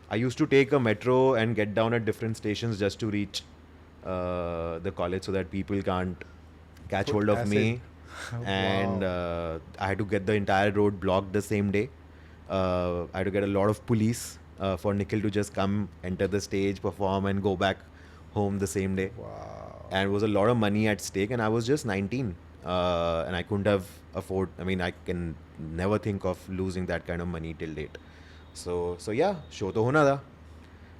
I used to take a metro and get down at different stations just to reach the college so that people can't catch hold of me. And I had to get the entire road blocked the same day. I had to get a lot of police for Nikhil to just come, enter the stage, perform and go back home the same day. Wow. And it was a lot of money at stake, and I was just 19, and I couldn't have afford. I mean, I can never think of losing that kind of money till date. So yeah, show तो होना था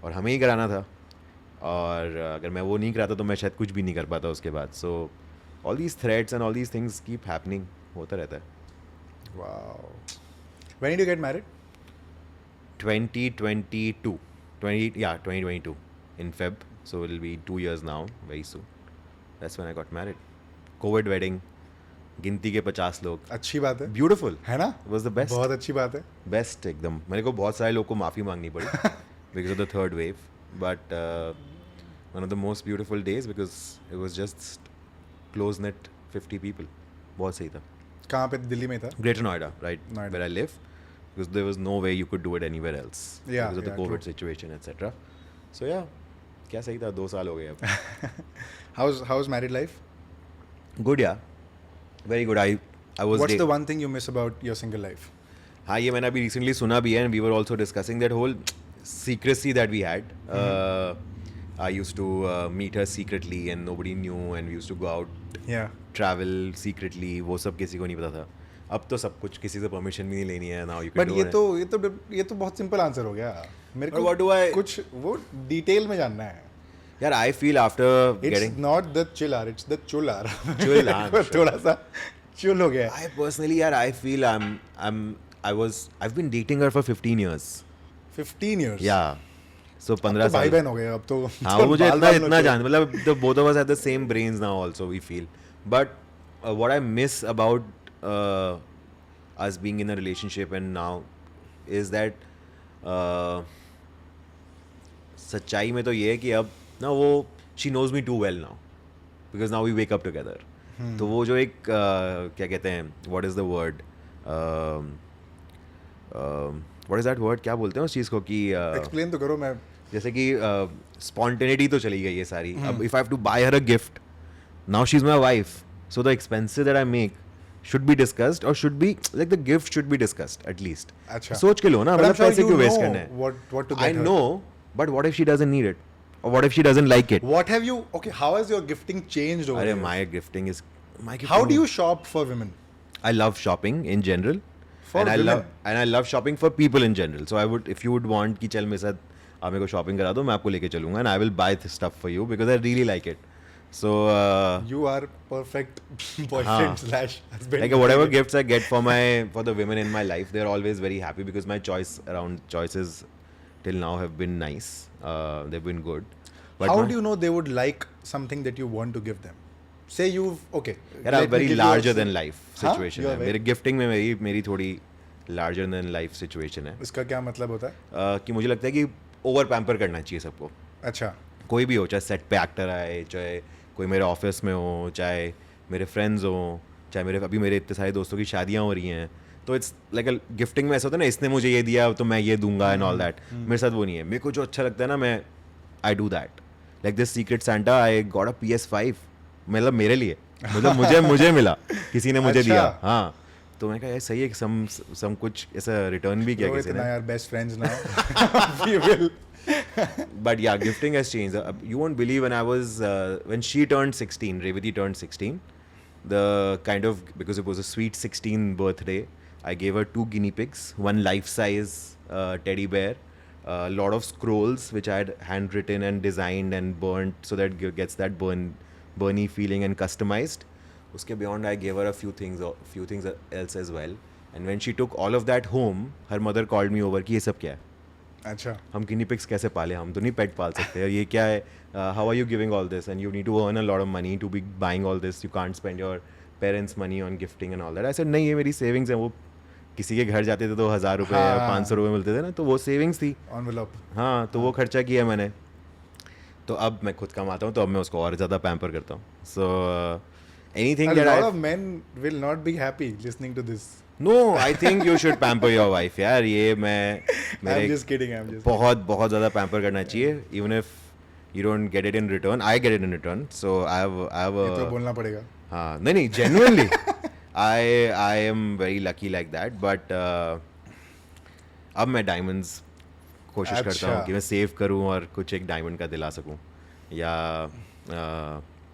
और हमें ही कराना था, और अगर मैं वो नहीं कराता तो मैं शायद कुछ भी नहीं कर पाता उसके बाद. So all these threats and all these things keep happening, होता रहता है. Wow. When did you get married? 2022 in Feb. So it'll be 2 years now, very soon. That's when I got married. COVID wedding. गिनती के 50 लोग. अच्छी बात है. Beautiful. है ना? It was the best. बहुत अच्छी बात है. Best एकदम. मेरे को बहुत सारे लोग को माफ़ी मांगनी पड़ी because of the third wave. But one of the most beautiful days because it was just close knit 50 people. बहुत सही था. कहाँ पे? दिल्ली में था? Greater Noida, right? Noida. Where I live. Because there was no way you could do it anywhere else. Yeah. Because of the COVID situation, etc. So yeah. क्या सही था, 2 साल हो गए अब. How's married life? Good, yeah. Very good. I was. What's the one thing you miss about your single life? हाँ, ये मैंने अभी recently सुना भी है, and we were also discussing that whole secrecy that we had. I used to meet her secretly and nobody knew, and we used to go out. Yeah. Travel secretly. वो सब किसी को नहीं पता था. अब तो सब कुछ किसी से परमिशन भी नहीं लेनी है. Now you can But do ये तो बहुत सिंपल आंसर हो गया. मेरे को what do I कुछ वो डिटेल में जानना है. यार, I feel after getting. It's not the chill hour, it's the chul hour. Chul hour. थोड़ा सा chul हो गया. I personally, यार, I feel I've been dating her for 15 years. 15 years. Yeah. So 15 साल. भाई बहन हो गए अब तो. हाँ, वो मुझे इतना जान, मतलब the both of us have the same brains now also, we feel. But what I miss about us being in a relationship and now is that सच्चाई में तो ये है कि अब ना वो she knows me too well now. because now we wake up together. तो वो जो एक क्या कहते हैं, what is the word, what is that word, क्या बोलते हैं उस चीज़ को कि एक्सप्लेन तो करो. मैं जैसे कि spontaneity तो चली गई है सारी. अब if I have to buy her a gift, now she's my wife, so the expenses that I make should be discussed, or should be like the gift should be discussed at least. अच्छा. सोच के लो ना, But I'm मतलब sure पैसे you क्यों waste know करना है. what to get I her. know, but what if she doesn't need it, or what if she doesn't like it? What have you? Okay, how has your gifting changed over अरे the years? my gifting is How do you shop for women? I love shopping in general. For and women? I love shopping for people in general. So I would, if you would want कि चल मेरे साथ आप मेरे को shopping करा दो, मैं आपको लेके चलूँगा, and I will buy this stuff for you because I really like it. So You are perfect boyfriend slash husband. like whatever gifts I get for the women in my life, they're always very happy because my choices till now have been nice. They've been good. But How do you know they would like something that you want to give them? Say you've okay. यार let me very give you a larger sim- than life हाँ? situation You are है. very- मेरे gifting में मेरी थोड़ी larger than life situation है. इसका क्या मतलब होता है? कि मुझे लगता है कि ओवर पैम्पर करना चाहिए सबको. अच्छा. कोई भी हो, चाहे सेट पे एक्टर आए, चाहे कोई मेरे ऑफिस में हो, चाहे मेरे फ्रेंड्स हो, चाहे अभी मेरे इतने सारे दोस्तों की शादियाँ हो रही हैं, तो इट्स लाइक गिफ्टिंग में ऐसा होता है ना, इसने मुझे ये दिया तो मैं ये दूंगा एंड ऑल दैट. मेरे साथ वो नहीं है. मेरे को जो अच्छा लगता है ना, मैं I do that. Like this secret Santa, I got a PS5, मतलब मेरे लिए, मतलब मुझे मिला, किसी ने मुझे अच्छा. दिया. हाँ, तो मैं कहा यार सही है, सम कुछ ऐसा रिटर्न भी किया Rohit किसी and I ने. are best friends now. We will. But yeah, gifting has changed. You won't believe when she turned 16, Revati turned 16, because it was a sweet 16 birthday, I gave her 2 guinea pigs, one life-size teddy bear, a lot of scrolls which I had handwritten and designed and burnt so that gets that burny feeling and customized. Uske beyond, I gave her a few things else as well. And when she took all of that home, her mother called me over कि ये सब क्या है? अच्छा. हम गिनी pigs कैसे पाले, हम तो नहीं पेट पाल सकते. और ये क्या है, how are you giving all this and you need to earn a lot of money to be buying all this, you can't spend your parents money on gifting and all that. I said नहीं, ये मेरी savings है. वो किसी के घर जाते थे तो 1000 रुपये या 500 रुपये मिलते थे ना, तो वो सेविंग्स थी. Envelope. हाँ, तो वो खर्चा किया मैंने. तो अब मैं खुद कमाता हूँ, तो अब मैं उसको और ज़्यादा पैम्पर करता हूँ. So anything A that lot I of men will not be happy listening to this. No, I think you should pamper your wife. यार ये मैं I'm just kidding. I'm just. बहुत ज़्यादा पैम्पर करना चाहिए. Even if you don't get it in return, I get it in return. So I have ये तो बोलना पड़ेगा. हाँ, नहीं genuinely I am very lucky like that. But अब मैं डायमंड्स कोशिश करता हूँ कि मैं सेव करूँ और कुछ एक डायमंड का दिला सकूँ, या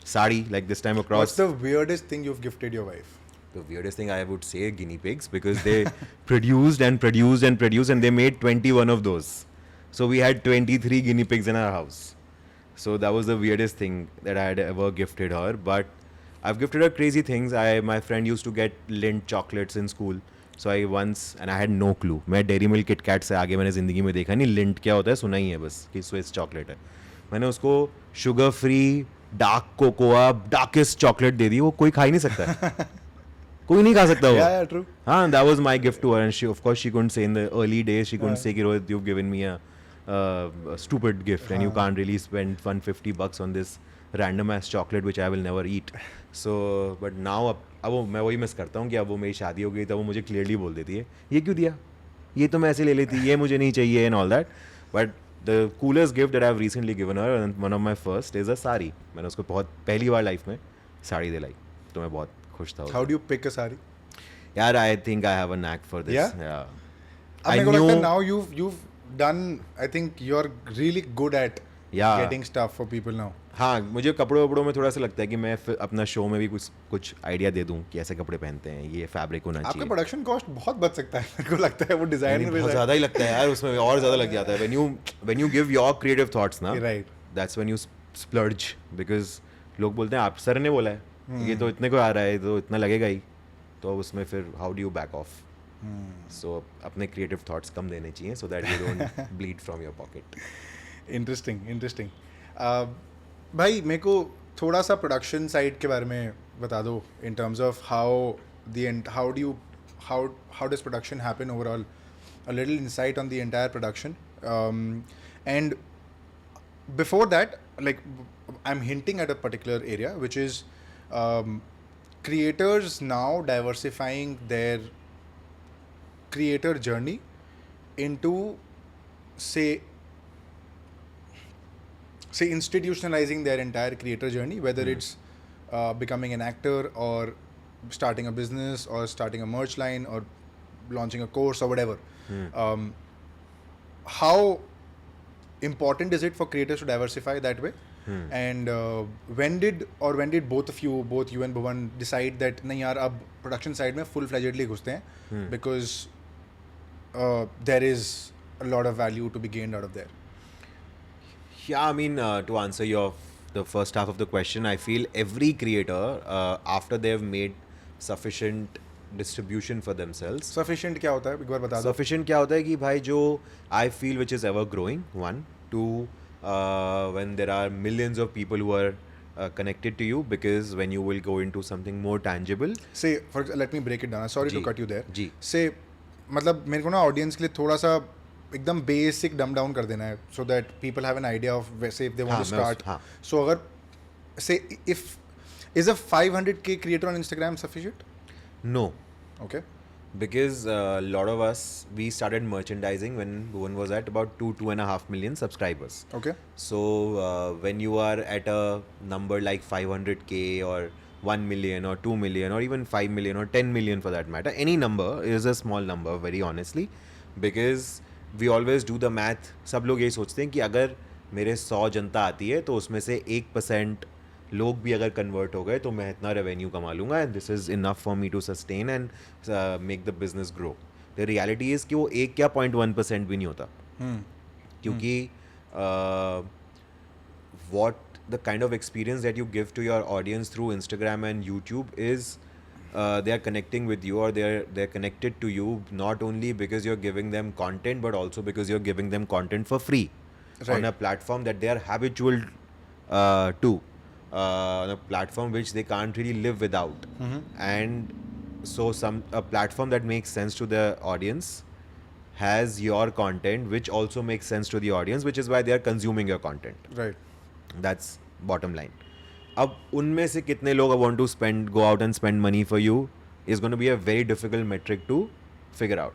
sari, like this time across. What's the weirdest thing you've gifted your wife? The weirdest thing, I would say guinea pigs, because they produced and they made 21 of those. So we had 23 guinea pigs in our house. So that was the weirdest thing that I had ever gifted her. But I've gifted her crazy things. My friend used to get Lindt chocolates in school. So and I had no clue. मैं Dairy Milk Kit Kat से आगे मैंने ज़िंदगी में देखा नहीं. Lindt क्या होता है सुना ही है बस कि स्विस चॉकलेट है. मैंने उसको sugar free dark cocoa darkest chocolate दे दी. वो कोई खा ही नहीं सकता. कोई नहीं खा सकता वो. Yeah, true. हाँ, that was my gift to her, and of course she couldn't say in the early days, she couldn't say कि Rohit, you've given me a stupid gift and you can't really spend $150 on this random ass chocolate which I will never eat. So but now अब मैं वही miss करता हूँ कि अब वो मेरी शादी हो गई, तब वो मुझे क्लियरली बोल देती है ये क्यों दिया, ये तो मैं ऐसे ले लेती, ये मुझे नहीं चाहिए and all that. But the coolest gift that I've recently given her, and one of my first, is a sari. मैंने उसको बहुत पहली बार लाइफ में साड़ी दिलाई, तो मैं बहुत खुश था. How do you pick a sari? यार I think I have a knack for this. Yeah? I मेरे को लगता है knew. now you've done. I think you're really good at Yeah. getting stuff for people now. हाँ, मुझे कपड़ों वपड़ों में थोड़ा सा लगता है कि मैं अपना शो में भी कुछ आइडिया दे दूँ कि ऐसे कपड़े पहनते हैं, ये फैब्रिक होना आपका चाहिए. प्रोडक्शन कॉस्ट बहुत बच सकता है. मेरे को लगता है वो डिजाइन में बहुत ज़्यादा ही लगता है यार, उसमें और ज़्यादा लग जाता है. when you give your creative thoughts ना, Right. that's when you splurge, because लोग बोलते हैं आप सर ने बोला है ये तो इतने को आ रहा है तो इतना लगेगा ही, तो उसमें फिर how do you back off. So अपने क्रिएटिव थॉट्स कम देने चाहिए so that you don't bleed from your pocket. Interesting. भाई मेरे को थोड़ा सा प्रोडक्शन साइड के बारे में बता दो, in terms of how does production happen overall, a little insight on the entire production. And before that like I'm hinting at a particular area, which is creators now diversifying their creator journey into say institutionalizing their entire creator journey, whether it's becoming an actor or starting a business or starting a merch line or launching a course or whatever. How important is it for creators to diversify that way? And when did both you and Bhuvan decide that nahi yaar ab production side mein full fledgedly ghuste hain, because there is a lot of value to be gained out of there? Yeah, I mean, to answer the first half of the question, I feel every creator, after they've made sufficient distribution for themselves. Sufficient क्या होता है एक बार बता दो. Sufficient क्या होता है कि भाई जो I feel which is ever growing, one, two, when there are millions of people who are connected to you, because when you will go into something more tangible. Say, let me break it down. Sorry to cut you there. Ji. Say, मतलब मेरे को ना audience के लिए थोड़ा सा एकदम basic डम डाउन कर देना है, so that people have an idea of say if they want to start. So अगर say if is a 500k creator on Instagram sufficient? No. Okay. Because a lot of us, we started merchandising when Bhuvan was at about 2.5 million subscribers. Okay. So when you are at a number like 500k or 1 million or 2 million or even 5 million or 10 million for that matter, any number is a small number, very honestly, because we always do the math. सब लोग यही सोचते हैं कि अगर मेरे 100 जनता आती है तो उसमें से 1% लोग भी अगर कन्वर्ट हो गए तो मैं इतना रेवेन्यू कमा लूँगा, and this is enough for me to sustain and make the business grow. The reality is कि वो 1% भी नहीं होता, क्योंकि what the kind of experience that you give to your audience through Instagram and YouTube is they are connecting with you, or they're connected to you not only because you're giving them content, but also because you're giving them content for free on a platform that they are habitual to. On a platform which they can't really live without, and so a platform that makes sense to the audience has your content, which also makes sense to the audience, which is why they are consuming your content. Right. That's bottom line. अब उनमें से कितने लोग want to go out and spend money for you is going to be a very difficult metric to figure out.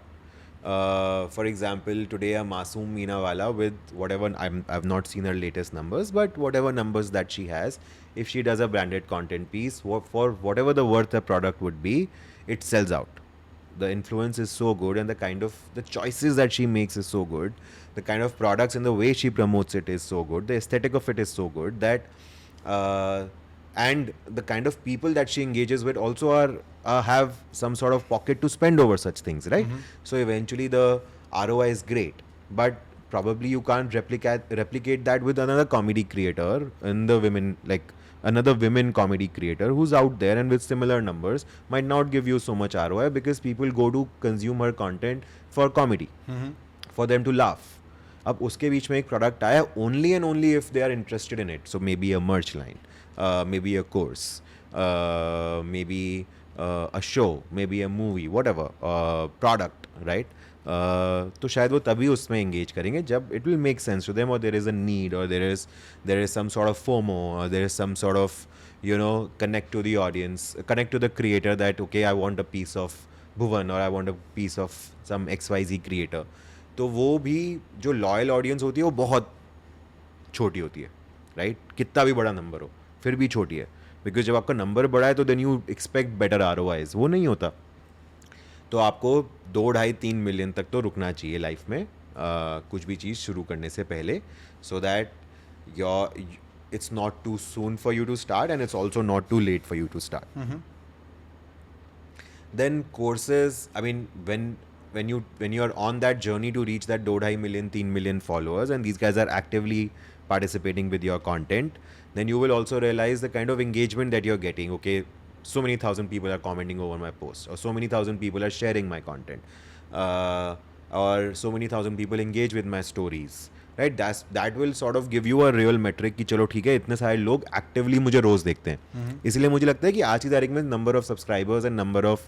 For example, today a Masoom Meena Wala, with whatever, I've not seen her latest numbers, but whatever numbers that she has, if she does a branded content piece, for whatever the worth the product would be, it sells out. The influence is so good, and the choices that she makes is so good. The kind of products and the way she promotes it is so good. The aesthetic of it is so good that, and the kind of people that she engages with also have some sort of pocket to spend over such things, right? So eventually the ROI is great, but probably you can't replicate that with another comedy creator and another women comedy creator who's out there and with similar numbers might not give you so much ROI, because people go to consume her content for comedy, for them to laugh. अब उसके बीच में एक product आया only and only if they are interested in it. So maybe a merch line, maybe a course, maybe a show, maybe a movie, whatever, product, right? तो शायद वो तभी उसमें engage करेंगे जब it will make sense to them, or there is a need, or there is some sort of FOMO, or there is some sort of, connect to the audience, connect to the creator, that okay, I want a piece of Bhuvan, or I want a piece of some XYZ creator. तो वो भी जो loyal audience होती है वो बहुत छोटी होती है, राइट? कितना भी बड़ा नंबर हो फिर भी छोटी है, बिकॉज जब आपका नंबर बड़ा है तो then you expect better ROIs. वो नहीं होता. तो आपको 2-2.5-3 मिलियन तक तो रुकना चाहिए लाइफ में, कुछ भी चीज़ शुरू करने से पहले, so that it's not too soon for you to start, and it's also not too late for you to start. Then courses, I mean, when you are on that journey to reach that 2.5 million, 3 million followers, and these guys are actively participating with your content, then you will also realize the kind of engagement that you're getting. Okay, so many thousand people are commenting over my post, or so many thousand people are sharing my content, or so many thousand people engage with my stories, right? That will sort of give you a real metric कि चलो ठीक है, इतने सारे लोग actively मुझे रोज देखते हैं. इसलिए मुझे लगता है कि आज की तारीख में number of subscribers and number of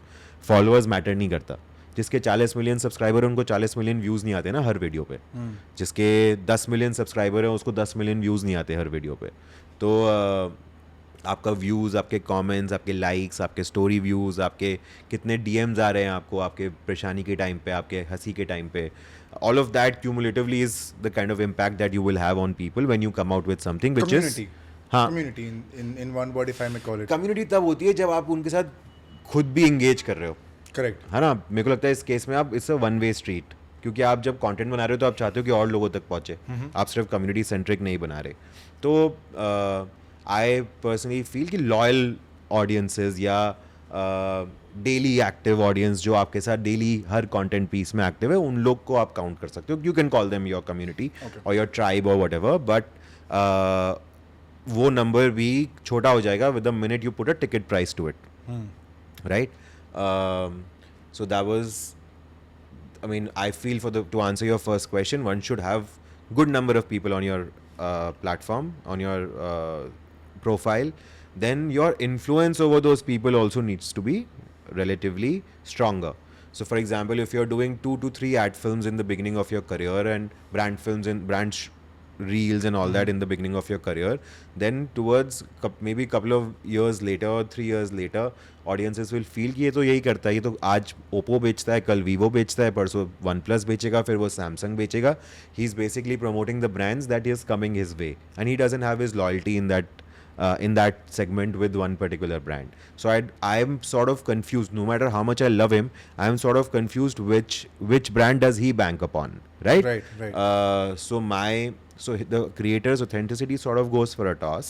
followers matter नहीं करता. जिसके 40 मिलियन सब्सक्राइबर है उनको 40 मिलियन व्यूज़ नहीं आते ना हर वीडियो पे, जिसके 10 मिलियन सब्सक्राइबर है उसको 10 मिलियन व्यूज़ नहीं आते हर वीडियो पे। तो आपका व्यूज़, आपके कमेंट्स, आपके लाइक्स, आपके स्टोरी व्यूज़, आपके कितने डीएम्स आ रहे हैं आपको आपके परेशानी के टाइम पे, आपके हंसी के टाइम पे, all of that cumulatively is the kind of impact that you will have on people when you come out with something which community. is हाँ Community in one word if I may call it. Community तब होती है जब आप उनके साथ खुद भी इंगेज कर रहे हो, Correct. है ना। मेरे को लगता है इस केस में आप it's a one way street, क्योंकि आप जब कंटेंट बना रहे हो तो आप चाहते हो कि और लोगों तक पहुंचे, आप सिर्फ कम्युनिटी सेंट्रिक नहीं बना रहे। तो आई पर्सनली फील कि लॉयल ऑडियंसेस या डेली एक्टिव ऑडियंस जो आपके साथ डेली हर कंटेंट पीस में एक्टिव है, उन लोग को आप काउंट कर सकते हो। You can call them your community और योर ट्राइब और व्हाटएवर, बट वो नंबर भी छोटा हो जाएगा with the minute you put a ticket price to it, right. So that was, I mean, I feel to answer your first question, one should have good number of people on your platform, on your profile. Then your influence over those people also needs to be relatively stronger. So for example, if you're doing 2 to 3 ad films in the beginning of your career and brand films and reels and all that in the beginning of your career, then towards maybe couple of years later or 3 years later, audiences will feel कि ये तो यही करता है, ये तो आज Oppo बेचता है, कल Vivo बेचता है, परसों OnePlus बेचेगा, फिर वो Samsung बेचेगा. He is basically promoting the brands that is coming his way, and he doesn't have his loyalty in that segment with one particular brand. So I'm sort of confused. No matter how much I love him, I'm sort of confused which brand does he bank upon, right? Right. So the creator's authenticity sort of goes for a toss.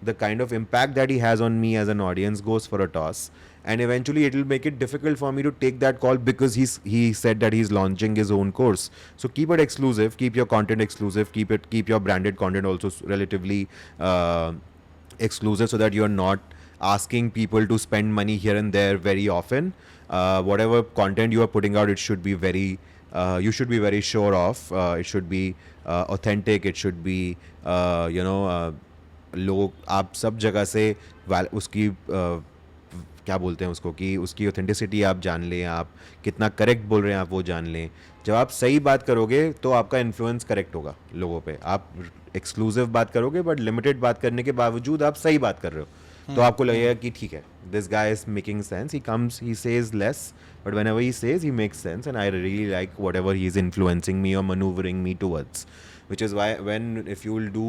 The kind of impact that he has on me as an audience goes for a toss. And eventually it will make it difficult for me to take that call because he said that he's launching his own course. So keep it exclusive, keep your content exclusive, keep your branded content also relatively exclusive, so that you're not asking people to spend money here and there very often. Whatever content you are putting out, it should be you should be very sure of. It should be authentic. It should be लोग आप सब जगह से उसकी क्या बोलते हैं उसको, कि उसकी ऑथेंटिसिटी आप जान लें, आप कितना करेक्ट बोल रहे हैं आप वो जान लें। जब आप सही बात करोगे तो आपका इन्फ्लुएंस करेक्ट होगा लोगों पे। आप एक्सक्लूसिव बात करोगे बट लिमिटेड बात करने के बावजूद आप सही बात कर रहे हो, तो आपको लगेगा कि ठीक है, this guy is making sense, he comes, he says less, but whenever he says he makes sense, and I really like whatever he is influencing me और maneuvering me towards, which is why if you will do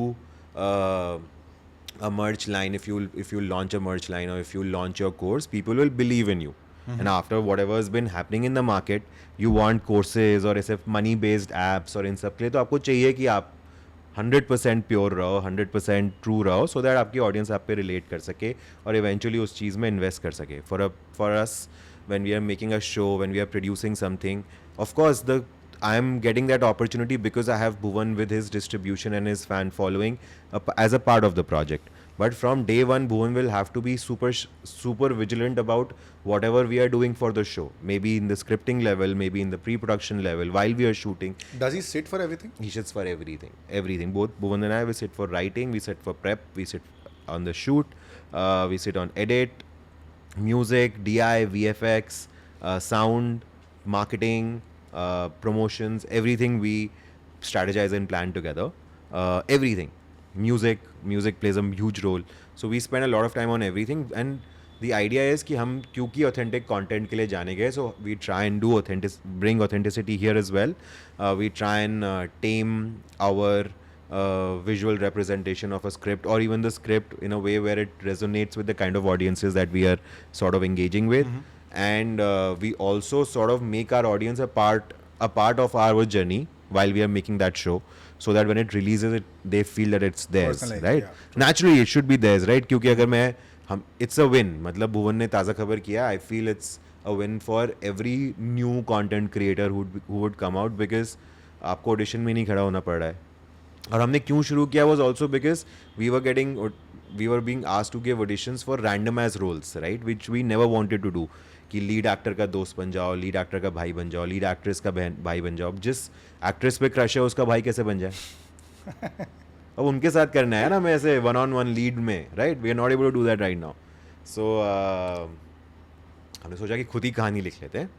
a merch line, if you launch a merch line or if you launch your course, people will believe in you. And after whatever has been happening in the market, you want courses और ऐसे money based apps और इन सब के लिए तो आपको चाहिए कि आप 100% प्योर रहो, 100% ट्रू रहो, so that आपकी ऑडियंस आप पे रिलेट कर सके और इवेंचुअली उस चीज़ में इन्वेस्ट कर सके. For us, when we are making a show, when we are producing something, of course I am getting that opportunity because I have Bhuvan with his distribution and his fan following as a part of the project. But from day one, Bhuvan will have to be super vigilant about whatever we are doing for the show. Maybe in the scripting level, maybe in the pre-production level, while we are shooting. Does he sit for everything? He sits for everything. Everything. Both Bhuvan and I, we sit for writing, we sit for prep, we sit on the shoot, we sit on edit, music, DI, VFX, sound, marketing, promotions, everything we strategize and plan together. Everything. Music plays a huge role. So we spend a lot of time on everything, and the idea is कि हम क्योंकि authentic content के लिए जाने गए, so we try and bring authenticity here as well. We try and tame our visual representation of a script, or even the script in a way where it resonates with the kind of audiences that we are sort of engaging with. And we also sort of make our audience a part of our journey while we are making that show, so that when it releases they feel that it's theirs. Personalized, right? yeah. Naturally it should be theirs, right? क्योंकि अगर it's a win, मतलब भुवन ने ताज़ा खबर किया, I feel it's a win for every new content creator who would come out, because आपको audition में नहीं खड़ा होना पड़ रहा है. और हमने क्यों शुरू किया was also because we were being asked to give auditions for randomized roles, right? Which we never wanted to do. कि लीड एक्टर का दोस्त बन जाओ, लीड एक्टर का भाई बन जाओ, लीड एक्ट्रेस का भाई बन जाओ. जिस एक्ट्रेस पे क्रश है उसका भाई कैसे बन जाए? अब उनके साथ करना है ना, मैं ऐसे 1-on-1 लीड में, right? We are not able to do that right now. So हमने सोचा कि खुद ही कहानी लिख लेते हैं,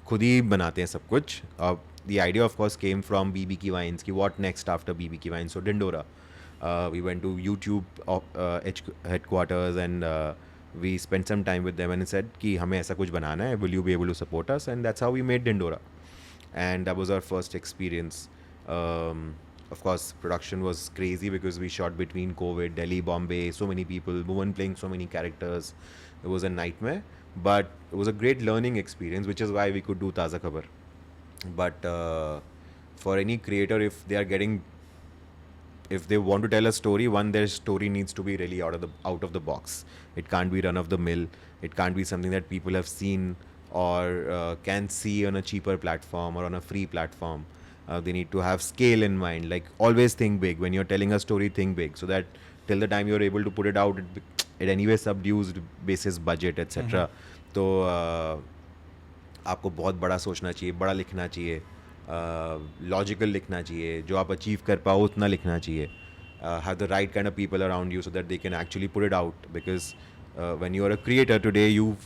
खुद ही बनाते हैं सब कुछ. The idea of course came from BBK Vines ki what next after BBK Vines, so Dindora. We went to YouTube headquarters and we spent some time with them and said कि हमें ऐसा कुछ बनाना है, will you be able to support us? And that's how we made Dindora. And that was our first experience. Of course, production was crazy because we shot between COVID, Delhi, Bombay, so many people, Bhuvan playing so many characters. It was a nightmare, but it was a great learning experience, which is why we could do Taaza Khabar. But for any creator, if they want to tell a story, their story needs to be really out of the box. It can't be run of the mill. It can't be something that people have seen or can see on a cheaper platform or on a free platform. They need to have scale in mind. Like, always think big. When you're telling a story, think big, so that till the time you're able to put it out, it anyway subdues basis budget, etc. तो आपको बहुत बड़ा सोचना चाहिए, बड़ा लिखना चाहिए, logical लिखना चाहिए, जो आप अचीव कर पाओ उतना लिखना चाहिए. Have the right kind of people around you so that they can actually put it out, because when you are a creator today, you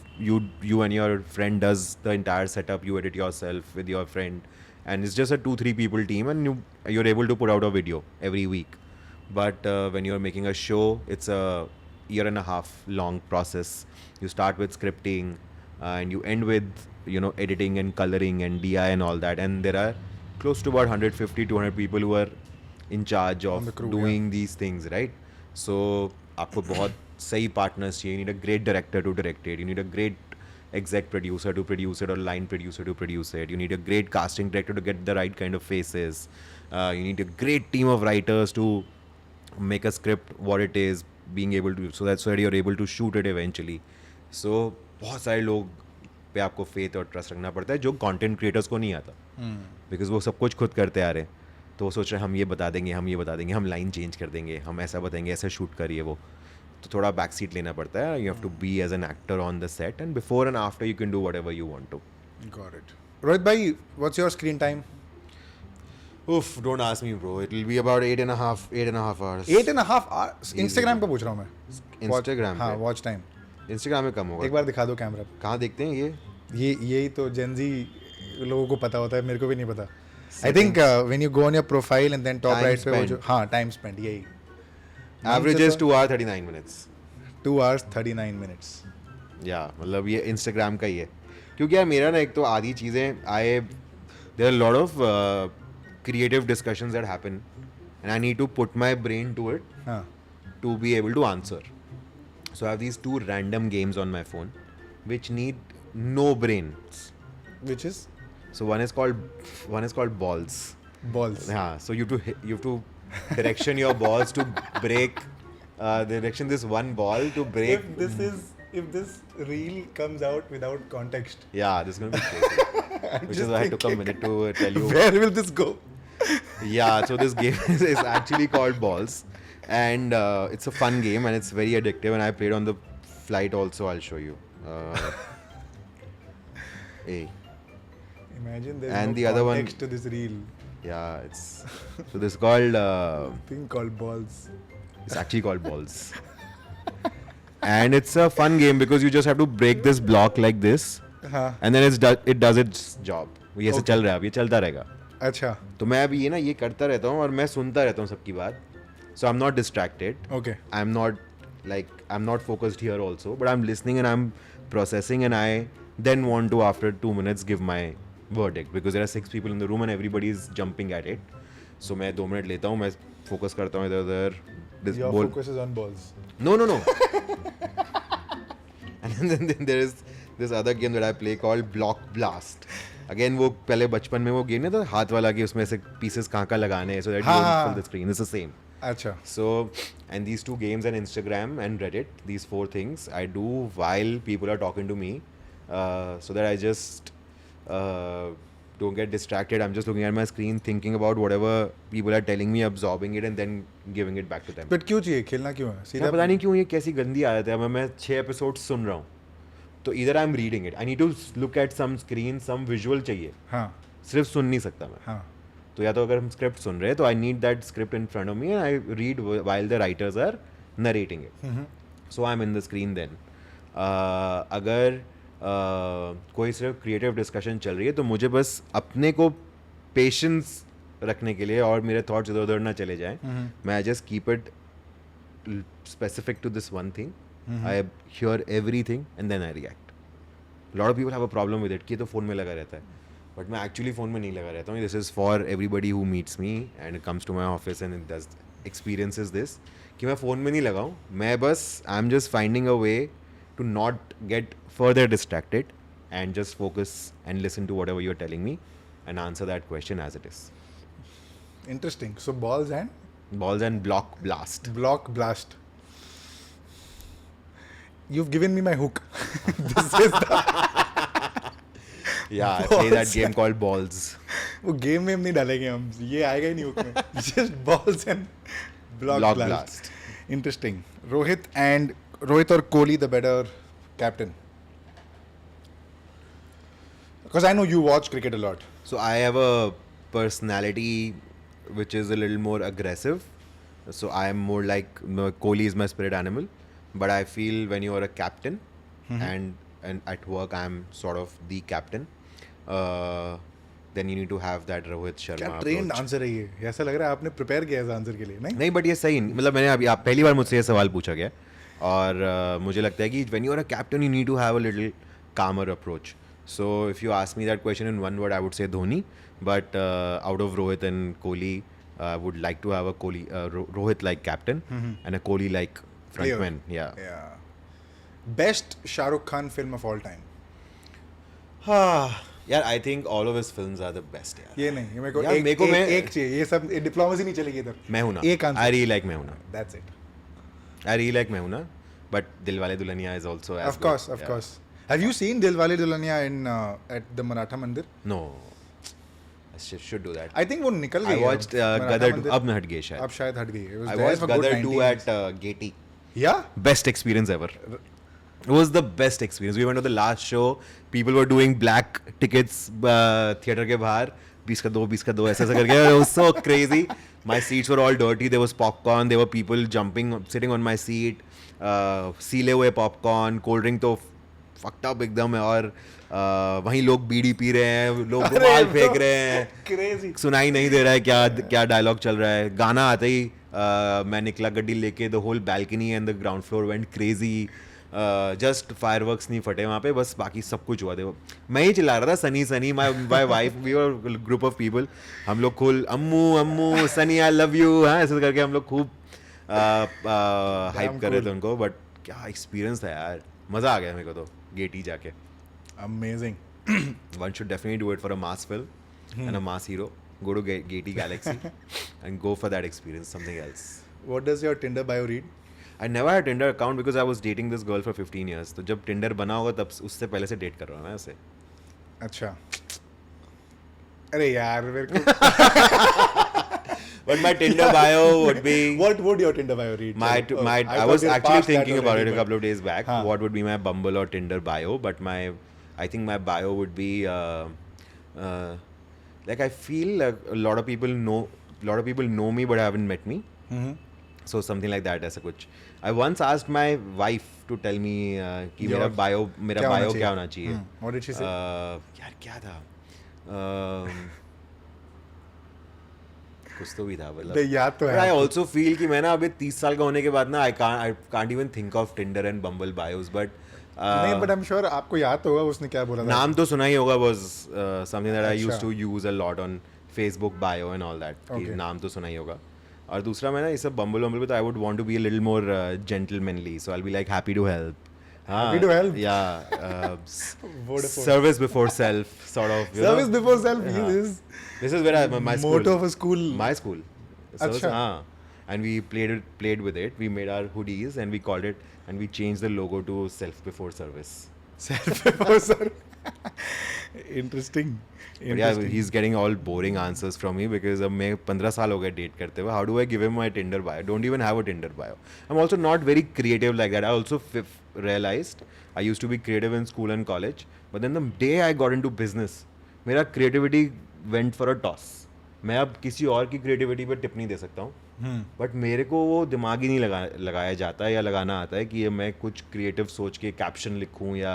and your friend does the entire setup, you edit yourself with your friend, and it's just a 2-3 people team, and you're able to put out a video every week. But when you're making a show, it's a year and a half long process. You start with scripting and you end with editing and coloring and DI and all that, and there are close to about 150-200 people who are in charge of doing these things, right? So आपको बहुत सही partners चाहिए. You need a great director to direct it. You need a great exec producer to produce it, or line producer to produce it. You need a great casting director to get the right kind of faces. You need a great team of writers to make a script what it is, being able to, so that you're able to shoot it eventually. So बहुत सारे लोग पे आपको faith और trust रखना पड़ता है, जो कंटेंट क्रिएटर्स को नहीं आता, बिकॉज वो सब कुछ खुद करते आ रहे हैं. तो वो सोच रहे हैं हम ये बता देंगे, हम लाइन चेंज कर देंगे, हम ऐसा बताएंगे, ऐसे शूट करिए वो. तो थोड़ा बैक सीट लेना पड़ता है. You have to be as an actor on the set, and before and after you can do whatever you want to. Got it. Rohit bhai, what's your screen time? Oof, don't ask me, bro. It will be about 8.5 hours. 8.5 hours? Instagram का पूछ रहा हूँ मैं. Instagram हाँ, watch time. Instagram में कम होगा. एक बार दिखा दो कैमरा. कहाँ देखते हैं ये? यही तो जेनजी लोगों को पता होता है, मेरे को भी नहीं पता. I think when you go on your profile and then top Time right पे वो जो spent. हाँ time spent, यही. Average is 2 hours 39 minutes. 2 hours 39 minutes. या मतलब ये Instagram का ही है. क्योंकि यार मेरा ना एक तो आधी चीज़ें there are a lot of creative discussions that happen and I need to put my brain to it हाँ. to be able to answer. So I have these 2 random games on my phone which need no brains. Which is? So one is called balls. Balls. Yeah. So you have to direction your balls to break. Direction this one ball to break. If this reel comes out without context. Yeah, this is gonna be crazy. Which is why I took a minute to tell you. Where will this go? Yeah, so this game is actually called Balls, and it's a fun game and it's very addictive. And I played on the flight also. I'll show you. Hey. Imagine there's And no the other one- context to this reel. Yeah, it's so this is called. Thing called balls. It's actually called Balls. And it's a fun game because you just have to break this block like this, हाँ. and then it does its job. ये ऐसे चल रहा है, अब ये चलता रहेगा. अच्छा. तो मैं अभी ये करता रहता हूँ और मैं सुनता रहता हूँ सबकी बात. So I'm not distracted. Okay. I'm not focused here also, but I'm listening and I'm processing, and I then want to after 2 minutes give my verdict because there are 6 people in the room and everybody is jumping at it. So मैं 2 minute लेता हूँ, मैं focus करता हूँ इधर-उधर. Your focus is on balls. No. And then there is this other game that I play called Block Blast. Again वो पहले बचपन में वो गेम नहीं था हाथ वाला कि उसमें से pieces कहाँ लगाने हैं so that you don't fill the screen. It's the same. अच्छा. So, and these 2 games and Instagram and Reddit, these 4 things I do while people are talking to me, so that I just don't get distracted. I'm just looking at my screen, thinking about whatever people are telling me, absorbing it, and then giving it back to them. But क्यों चाहिए खेलना क्यों है? क्या पता नहीं क्यों ये कैसी गंदी आदत है. मैं 6 episodes सुन रहा हूँ तो either I'm reading it, I need to look at some screen, some visual चाहिए. हाँ. सिर्फ सुन नहीं सकता मैं. हाँ. तो या तो अगर हम स्क्रिप्ट सुन रहे हैं तो I need that script in front of me and I read while the writers are narrating it. So I am in the screen then. अगर कोई सिर्फ क्रिएटिव डिस्कशन चल रही है तो मुझे बस अपने को पेशेंस रखने के लिए और मेरे थॉट्स इधर उधर ना चले जाएं, मैं I just keep it specific to this one thing. I hear everything and then I react. A lot of people have a problem with it कि तो फ़ोन में लगा रहता है, but मैं actually फ़ोन में नहीं लगा रहता हूँ. This is for everybody who meets me and comes to my office and does experiences this कि मैं फ़ोन में नहीं लगा हूँ. मैं बस I'm just finding a way to not get further distracted and just focus and listen to whatever you're telling me and answer that question as it is. Interesting. So balls and block blast. Block blast. You've given me my hook. This is the Yeah, I play that game called balls. वो game में नहीं डालेंगे हम, ये आएगा ही नहीं hook में. Just balls and block blast. Interesting. Rohit or Kohli the better captain? Because I know you watch cricket a lot. So I have a personality which is a little more aggressive. So I am more like Kohli is my spirit animal. But I feel when you are a captain and at work I am sort of the captain, then you need to have that Rohit Sharma क्या trained answer है ये? ऐसा लग रहा है आपने prepare किया है आंसर के लिए, नहीं? नहीं, but ये सही मतलब मैंने अभी आप पहली बार मुझसे ये सवाल पूछा गया और मुझे लगता है कि when you are a captain you need to have a little calmer approach. So if you ask me that question in one word I would say Dhoni, but out of Rohit and Kohli I would like to have a Kohli Rohit like captain and a Kohli like frontman. Yeah. Best Shahrukh Khan film of all time? यार I think all of his films are the best यार. ये नहीं, मेरे को एक चाहिए, ये सब डिप्लोमेसी नहीं चलेगी इधर. मैं हूँ ना. एक आंसर. I really like मैं हूँ ना. That's it. I really like मैं हूँ ना. But Dilwale Dulhaniya is also as Of course, of course. Have you seen Dilwale Dulhaniya in at the Maratha Mandir? No. I should do that. I think वो निकल गई. I watched Gadar 2. अब हट गई शायद. अब शायद हट गई. I watched Gadar 2 at Gaiety. Yeah. Best experience ever. It was the best experience. We went to the last show. People were doing black tickets theater के बाहर. 20 का 2 ऐसा करके. It was so crazy. My seats were all dirty. There was popcorn. There were people jumping, sitting on my seat. सीले हुए popcorn. Cold drink तो fucked up एकदम है और वहीं लोग बीड़ी पी रहे हैं, लोग रुमाल फेंक रहे हैं. Crazy. सुनाई नहीं दे रहा है क्या डायलॉग चल रहा है. गाना आते ही मैं निकला गड्डी लेके. The whole balcony and the ground floor went crazy. Just fireworks नहीं फटे वहाँ पे, बस बाकी सब कुछ हुआ. देखो मैं ही चिल्ला रहा था Sunny my wife, we were group of people. हम लोग खूब Ammu Sunny I love you ऐसे करके हम लोग खूब हाइप कर रहे थे उनको. बट क्या एक्सपीरियंस था यार, मज़ा आ गया मेरे को तो गेटी जाके. Amazing. One should definitely do it for a mass film and a mass hero. Go to Gaiety Galaxy and go for that experience, something else. What does your Tinder bio read? I never had Tinder account because I was dating this girl for 15 years. तो जब Tinder बना होगा तब उससे पहले से date कर रहा हूँ मैं उसे. अच्छा. अरे यार मेरे को. But my Tinder bio would be. What would your Tinder bio read? I was actually thinking about it a couple of days back. What would be my Bumble or Tinder bio? But I think my bio would be like I feel like a lot of people know me but haven't met me. So something like that ऐसा कुछ. I once asked my wife to tell me कि मेरा bio क्या होना चाहिए. What did she say? यार क्या था? कुछ तो भी था मतलब. याद तो है. I also feel कि मैं ना अभी 30 साल का होने के बाद ना I can't even think of Tinder and Bumble bios, but नहीं, but I'm sure आपको याद तो होगा उसने क्या बोला था. नाम तो सुना ही होगा. was something that I used to use a lot on Facebook bio and all that. कि नाम तो सुना ही होगा. और दूसरा मैं ना इस सब Bumble पे तो I would want to be a little more gentlemanly, so I'll be like happy to help. Happy to help. Yeah. Service before self, sort of. Service before self. This is where my school. Motto of a school. My school. So, and we played with it. We made our hoodies and we called it, and we changed the logo to self before service. Self before service. Interesting. But yeah, he's getting all boring answers from me because अब मैं 15 साल हो गए date करते हुए. How do I give him my Tinder bio? Don't even have a Tinder bio. I'm also not very creative like that. I also realized I used to be creative in school and college, but then the day I got into business, मेरा creativity went for a toss. मैं अब किसी और की creativity पर टिप्पणी दे सकता हूँ, बट मेरे को वो दिमाग ही नहीं लगाया जाता है या लगाना आता है कि मैं कुछ क्रिएटिव सोच के कैप्शन लिखूँ या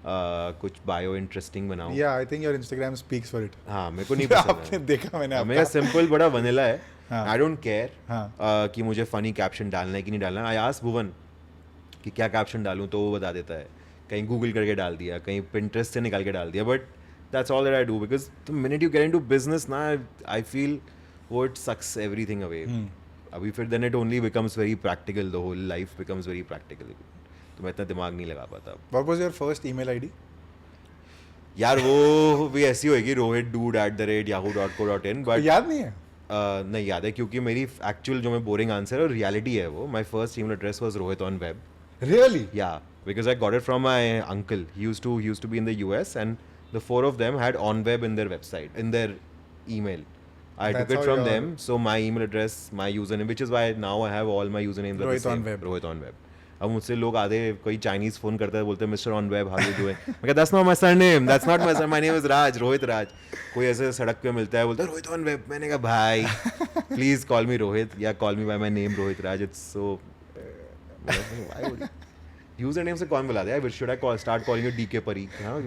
कुछ बायो इंटरेस्टिंग बनाऊं. Yeah, I think your Instagram speaks for it. हाँ मेरे को नहीं पसंद आपने है. देखा मैंने मेरा आपका. सिंपल बड़ा वनीला है. हाँ. आई डोंट केयर हाँ. कि मुझे फनी कैप्शन डालना है कि नहीं डालना है. आई आस्क भुवन कि क्या कैप्शन डालूं तो वो बता देता है. कहीं गूगल करके डाल दिया, कहीं पिंटरेस्ट से निकाल के डाल दिया. But that's all that I do because the minute you get into business ना आई फील वो इट सक्स एवरीथिंग अवे. अभी फिर then it only becomes very practical. The whole life becomes very practical. तो मैं इतना दिमाग नहीं लगा पाता. What was your first email ID? यार वो भी ऐसी होएगी rohit@yahoo.co.in. बट याद नहीं है? नहीं याद है क्योंकि मेरी एक्चुअल जो मैं बोरिंग आंसर है रियलिटी है वो. My first email address was Rohit on web. Really? Yeah, because I got it from my uncle. He used to be in the US, and the four of them had OnWeb in their website, in their email. I That's took it how from your- them. So my email address, my username, which is why now I have all my usernames are Rohit the on same. web. Rohit on web. अब मुझसे लोग आधे कोई Chinese phone करता है बोलते हैं mister on web how you doing. मैं कहता that's not my surname, that's not my surname, my name is Raj, Rohit Raj. कोई ऐसे सड़क पे मिलता है बोलता है रोहित ऑन वेब. मैंने कहा भाई प्लीज कॉल मी रोहित या call me by my name Rohit Raj. It's so why would user name से कौन बुला दे. I should I start calling you DK Pareek. हां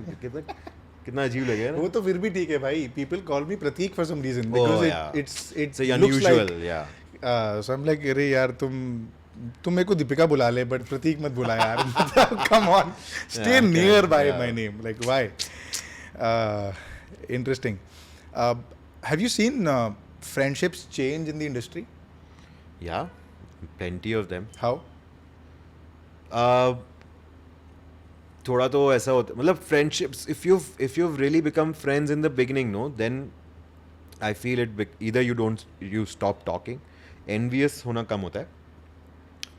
कितना अजीब लगेगा ना. वो तो फिर भी ठीक है भाई. People call me Pratik for some reason Oh, because yeah. it's It's looks unusual. like. Yeah. So I'm like अरे यार तुम मेरे को दीपिका बुला ले बट प्रतीक मत बुला यार. Come on, stay Yeah, near okay, by yeah. my name. Like why? Interesting. Have you seen friendships change in the industry? Yeah, plenty of them. How? थोड़ा तो ऐसा होता मतलब friendships if you really become friends in the beginning no then I feel it either you stop talking. Envious होना कम होता है.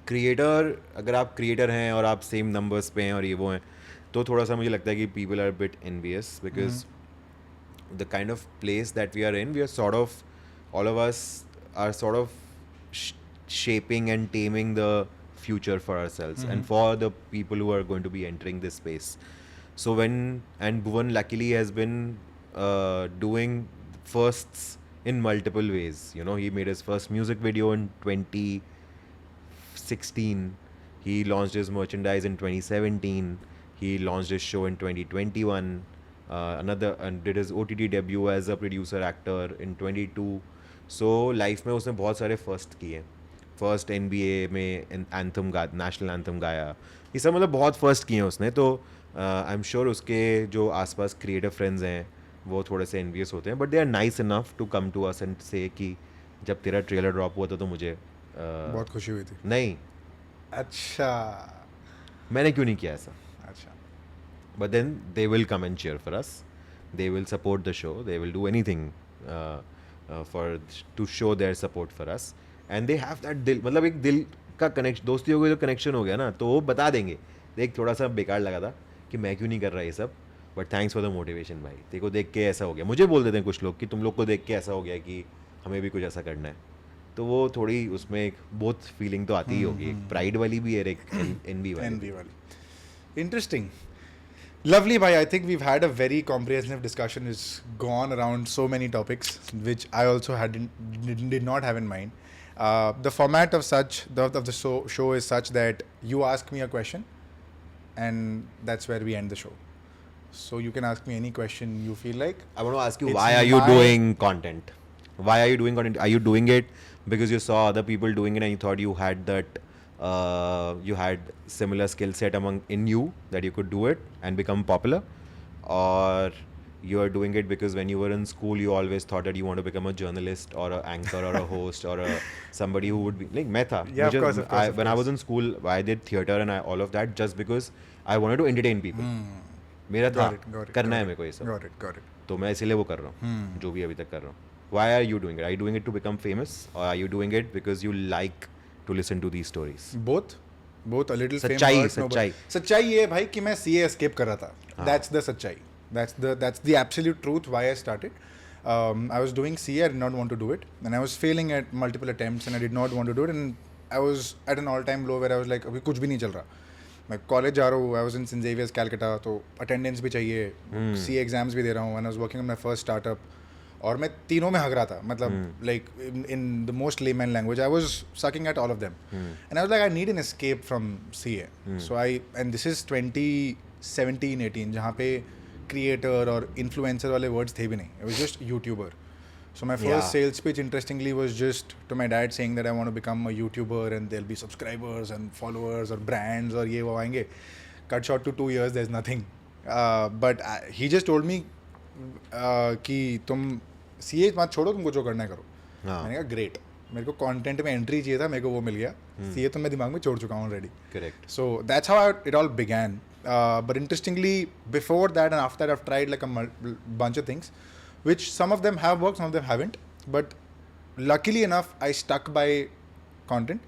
Creator अगर आप क्रिएटर हैं और आप सेम नंबर्स पे हैं और ये वो हैं तो थोड़ा सा मुझे लगता है कि people are bit envious because the kind of place that we are in we are sort of all of us are sort of shaping and taming the future for ourselves and for the people who are going to be entering this space. So and Bhuvan luckily has been doing firsts in multiple ways. You know, he made his first music video in 2016. He launched his merchandise in 2017. He launched his show in 2021. And did his OTT debut as a producer actor in 22. So life में उसने बहुत सारे first किए. First NBA में anthem national anthem गाया. ये सब मतलब बहुत फर्स्ट किए हैं उसने. तो आई एम श्योर उसके जो आसपास क्रिएटिव फ्रेंड्स हैं वो थोड़े से एनवियस होते हैं but they are nice enough to come to us and say कि जब तेरा ट्रेलर ड्रॉप हुआ था तो मुझे बहुत खुशी हुई थी. नहीं अच्छा. मैंने क्यों नहीं किया ऐसा. अच्छा. But then they will come and cheer for us. They will support the show. They will do anything to show their support for us. And they have that दिल मतलब एक दिल का कनेक्शन दोस्ती हो गई जो कनेक्शन हो गया ना तो वो बता देंगे. देख थोड़ा सा बेकार लगा था कि मैं क्यों नहीं कर रहा ये सब but thanks for the motivation भाई. तेरे को देख के ऐसा हो गया. मुझे बोल देते हैं कुछ लोग कि तुम लोग को देख के ऐसा हो गया कि हमें भी कुछ ऐसा करना है. तो वो थोड़ी उसमें एक बोथ फीलिंग तो आती ही होगी. एक प्राइड वाली भी है एक एनवी वाली. Interesting. Lovely, bhai. I think we've had a very comprehensive discussion. It's gone around so many topics, which I also did not have in mind. The format of the show is such that you ask me a question, and that's where we end the show. So you can ask me any question you feel like. I want to ask you, It's why are you my- doing content? Why are you doing content? Are you doing it because you saw other people doing it and you thought you had that, you had similar skill set in you that you could do it and become popular? Or you are doing it because when you were in school you always thought that you want to become a journalist or an anchor or a host or somebody who would be like मैं था. Yeah, of course, When I was in school I did theatre and all of that just because I wanted to entertain people. मेरा था करना है मेरे को ये सब. Got it. तो मैं इसीलिए वो कर रहा हूँ जो भी अभी तक कर रहा हूँ. Why are you doing it? Are you doing it to become famous or are you doing it because you like to listen to these stories? Both a little fame सच्चाई hurts nobody. सच्चाई सच्चाई ये है भाई कि मैं CA escape कर रहा था. That's the सच्चाई. That's the absolute truth why I started. I was doing CA, I did not want to do it, and I was failing at multiple attempts, and I did not want to do it, and I was at an all-time low where I was like, अभी कुछ भी नहीं चल रहा. मैं college जा रहा हूँ. I was in St. Xavier's, Calcutta, तो attendance भी चाहिए. CA exams भी दे रहा हूँ, and I was working on my first startup. और मैं तीनों में हग रहा था. मतलब like in the most layman language, I was sucking at all of them, and I was like, I need an escape from CA. So and this is 17-18 जहाँ पे creator और इन्फ्लुएंसर वाले वर्ड्स थे भी नहीं. It was just YouTuber. So my first sales pitch, interestingly, was just to my dad saying that I want to become a YouTuber and there'll be subscribers and followers or brands or ये वो आएंगे. Cut short to 2 years, there's nothing. But he just told me कि तुम CA मत छोड़ो, तुमको जो करना है करो. मैंने कहा great. मेरे को कंटेंट में एंट्री चाहिए था, मेरे को वो मिल गया. CA तो मैं दिमाग में छोड़ चुका हूँ already. Correct. So that's how it all began. But interestingly, before that and after that, I've tried like a bunch of things, which some of them have worked, some of them haven't. But luckily enough, I stuck by content,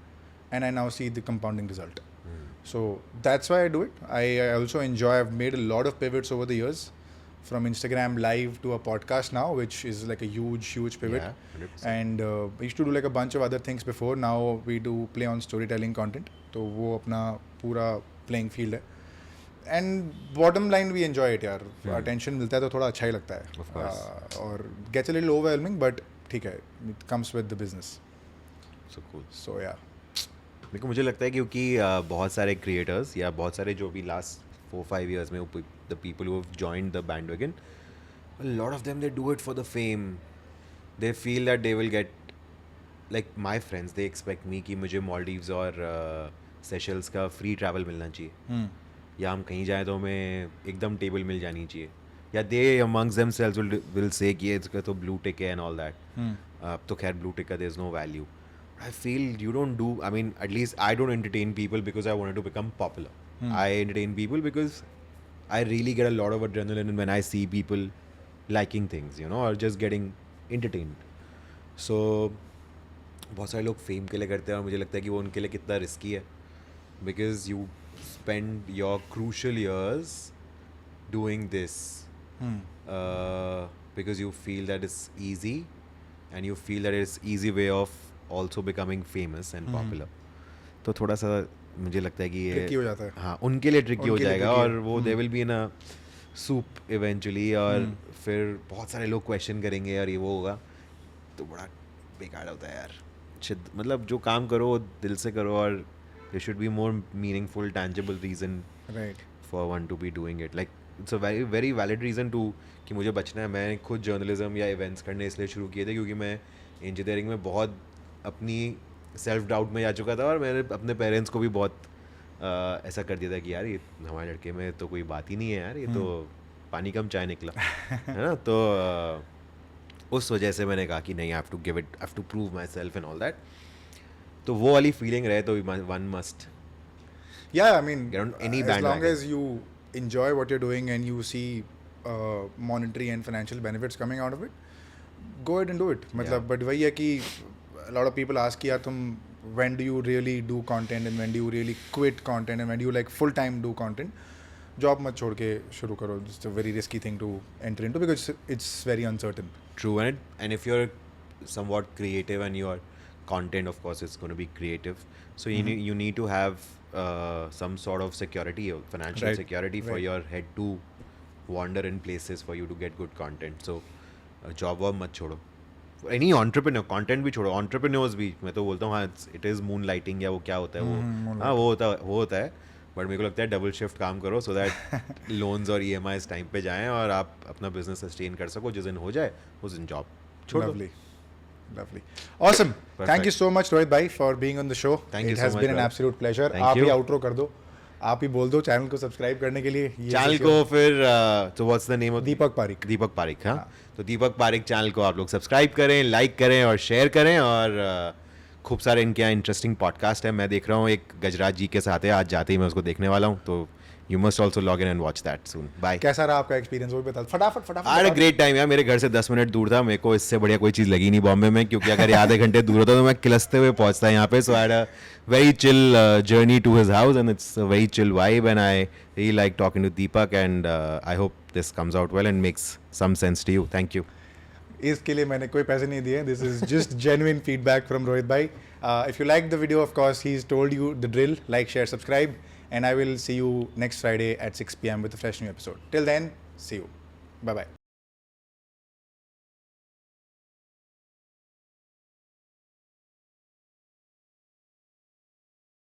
and I now see the compounding result. So that's why I do it. I also enjoy. I've made a lot of pivots over the years, from Instagram live to a podcast now, which is like a huge pivot. Yeah, 100%. And I used to do like a bunch of other things before. Now we do play on storytelling content. तो वो अपना पूरा playing field है. And bottom line, we enjoy it यार. Attention मिलता है तो थोड़ा अच्छा ही लगता है. Of course. और gets a little overwhelming, but ठीक है. It comes with the business. So cool. So yeah. देखो मुझे लगता है क्योंकि बहुत सारे क्रिएटर्स या बहुत सारे जो भी लास्ट 4-5 years में the people who have joined the bandwagon, a lot of them they do it for the fame. They feel that they will get, like my friends, they expect me कि मुझे मालदीव्स और Seychelles का free travel मिलना चाहिए, या हम कहीं जाएं तो हमें एकदम टेबल मिल जानी चाहिए, या दे अमंग्स देमसेल्व्स विल से कि इसका तो ब्लू टिक है एंड ऑल दैट. तो खैर ब्लू टिक का there is no value. I feel you don't do, I mean, at least I don't entertain people because I wanted to become popular. I entertain people because I really get a lot of adrenaline when I see people liking things, you know, or just getting entertained. So, बहुत सारे लोग fame के लिए करते हैं और मुझे लगता है कि वो उनके लिए कितना रिस्की है, because you spend your crucial years doing this because you feel that it's easy and you feel that it's easy way of also becoming famous and popular. तो थोड़ा सा मुझे लगता है कि ये ट्रिकी हो जाता है. हाँ, उनके लिए ट्रिकी हो उनके लिए जाएगा tricky और है. वो they will be in a soup eventually, और फिर बहुत सारे लोग क्वेश्चन करेंगे और ये वो होगा, तो बड़ा बेकार होता है यार. मतलब जो काम करो वो दिल से करो, और there should be more meaningful tangible reason for one to be doing it. Like it's a very very valid reason to कि मुझे बचना है. मैं खुद जर्नलिज्म या इवेंट्स करने इसलिए शुरू किए थे क्योंकि मैं इंजीनियरिंग में बहुत अपनी सेल्फ डाउट में जा चुका था, और मैंने अपने पेरेंट्स को भी बहुत ऐसा कर दिया था कि यार ये हमारे लड़के में तो कोई बात ही नहीं है यार, ये तो पानी कम चाय निकला है ना. तो उस वजह से मैंने कहा कि नहीं, I have to give it, I have to prove myself and all that. तो वो वाली फीलिंग रहे तो one must. Yeah, I mean, Get on any as long bandwagon. as you enjoy what you're doing and you see monetary and financial benefits coming out of it, go ahead and do it. मतलब but वही है कि a lot of people ask यार तुम when do you really do content and when do you really quit content and when do you like full time do content. Job मत छोड़ के शुरू करो. It's a very risky thing to enter into because it's very uncertain. True, and if you're somewhat creative and your content, of course, is going to be creative. So you need to have some sort of security, financial security for your head to wander in places for you to get good content. So job verb मत छोड़ो. Any entrepreneur, content भी छोड़ो, entrepreneurs भी, मैं तो बोलता हूँ हाँ, it is moonlighting या वो क्या होता है वो, हाँ वो होता है. बट मेरे को लगता है डबल शिफ्ट काम करो सो दैट लोन्स और EMIs टाइम पे जाएं और आप अपना बिजनेस सस्टेन कर सको. जिस दिन हो जाए उस दिन जॉब छोड़ दो. Lovely. Awesome. Thank you so much, Rohit bhai, for being on the show. Thank you It so has much, been an brother. absolute pleasure. Thank आप you. ही आउटरो कर दो. आप ही बोल दो चैनल को सब्सक्राइब करने के लिए. चैनल को फिर तो व्हाट्स द नेम ऑफ दीपक पारिक. दीपक पारिक. हाँ, तो दीपक पारिक चैनल को आप लोग सब्सक्राइब करें, लाइक करें और शेयर करें. और खूब सारे इनके यहाँ इंटरेस्टिंग पॉडकास्ट है. मैं देख रहा हूँ एक गजराज जी के साथ है, आज जाते ही मैं उसको देखने वाला हूँ. तो you must also log in and watch that soon. Bye. कैसा रहा आपका एक्सपीरियंस वो भी बता. फटाफट I had a great time यार. मेरे घर से 10 मिनट दूर था. मेरे को इससे बढ़िया कोई चीज़ लगी नहीं बॉम्बे में, क्योंकि अगर आधे घंटे दूर होता तो मैं किलसते हुए पहुंचता यहाँ पे. So I had a very chill journey to his house, and it's a very chill vibe, and I really like talking to Deepak, and I hope this comes out well and makes some sense to you. Thank you. इसके लिए मैंने कोई पैसे नहीं दिए. This is just genuine feedback from Rohit bhai. If you liked the video, of course, he's told you the drill. Like, share, subscribe, and I will see you next Friday at 6 p.m. with a fresh new episode. Till then, see you. Bye-bye.